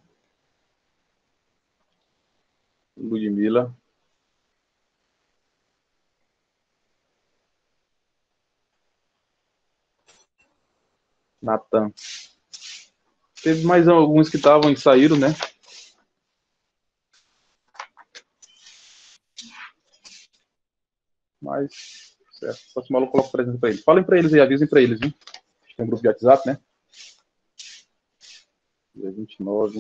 Ludmila. Natan. Teve mais alguns que estavam e saíram, né? Mas, certo. Só se o maluco coloca presente pra eles. Falem pra eles aí, avisem pra eles, viu? Tem um grupo de WhatsApp, né? Dia 29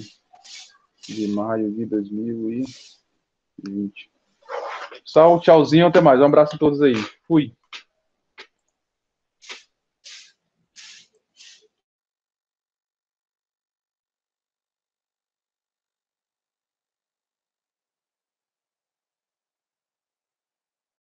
de maio de 2020. Tchauzinho, até mais. Um abraço a todos aí. Fui.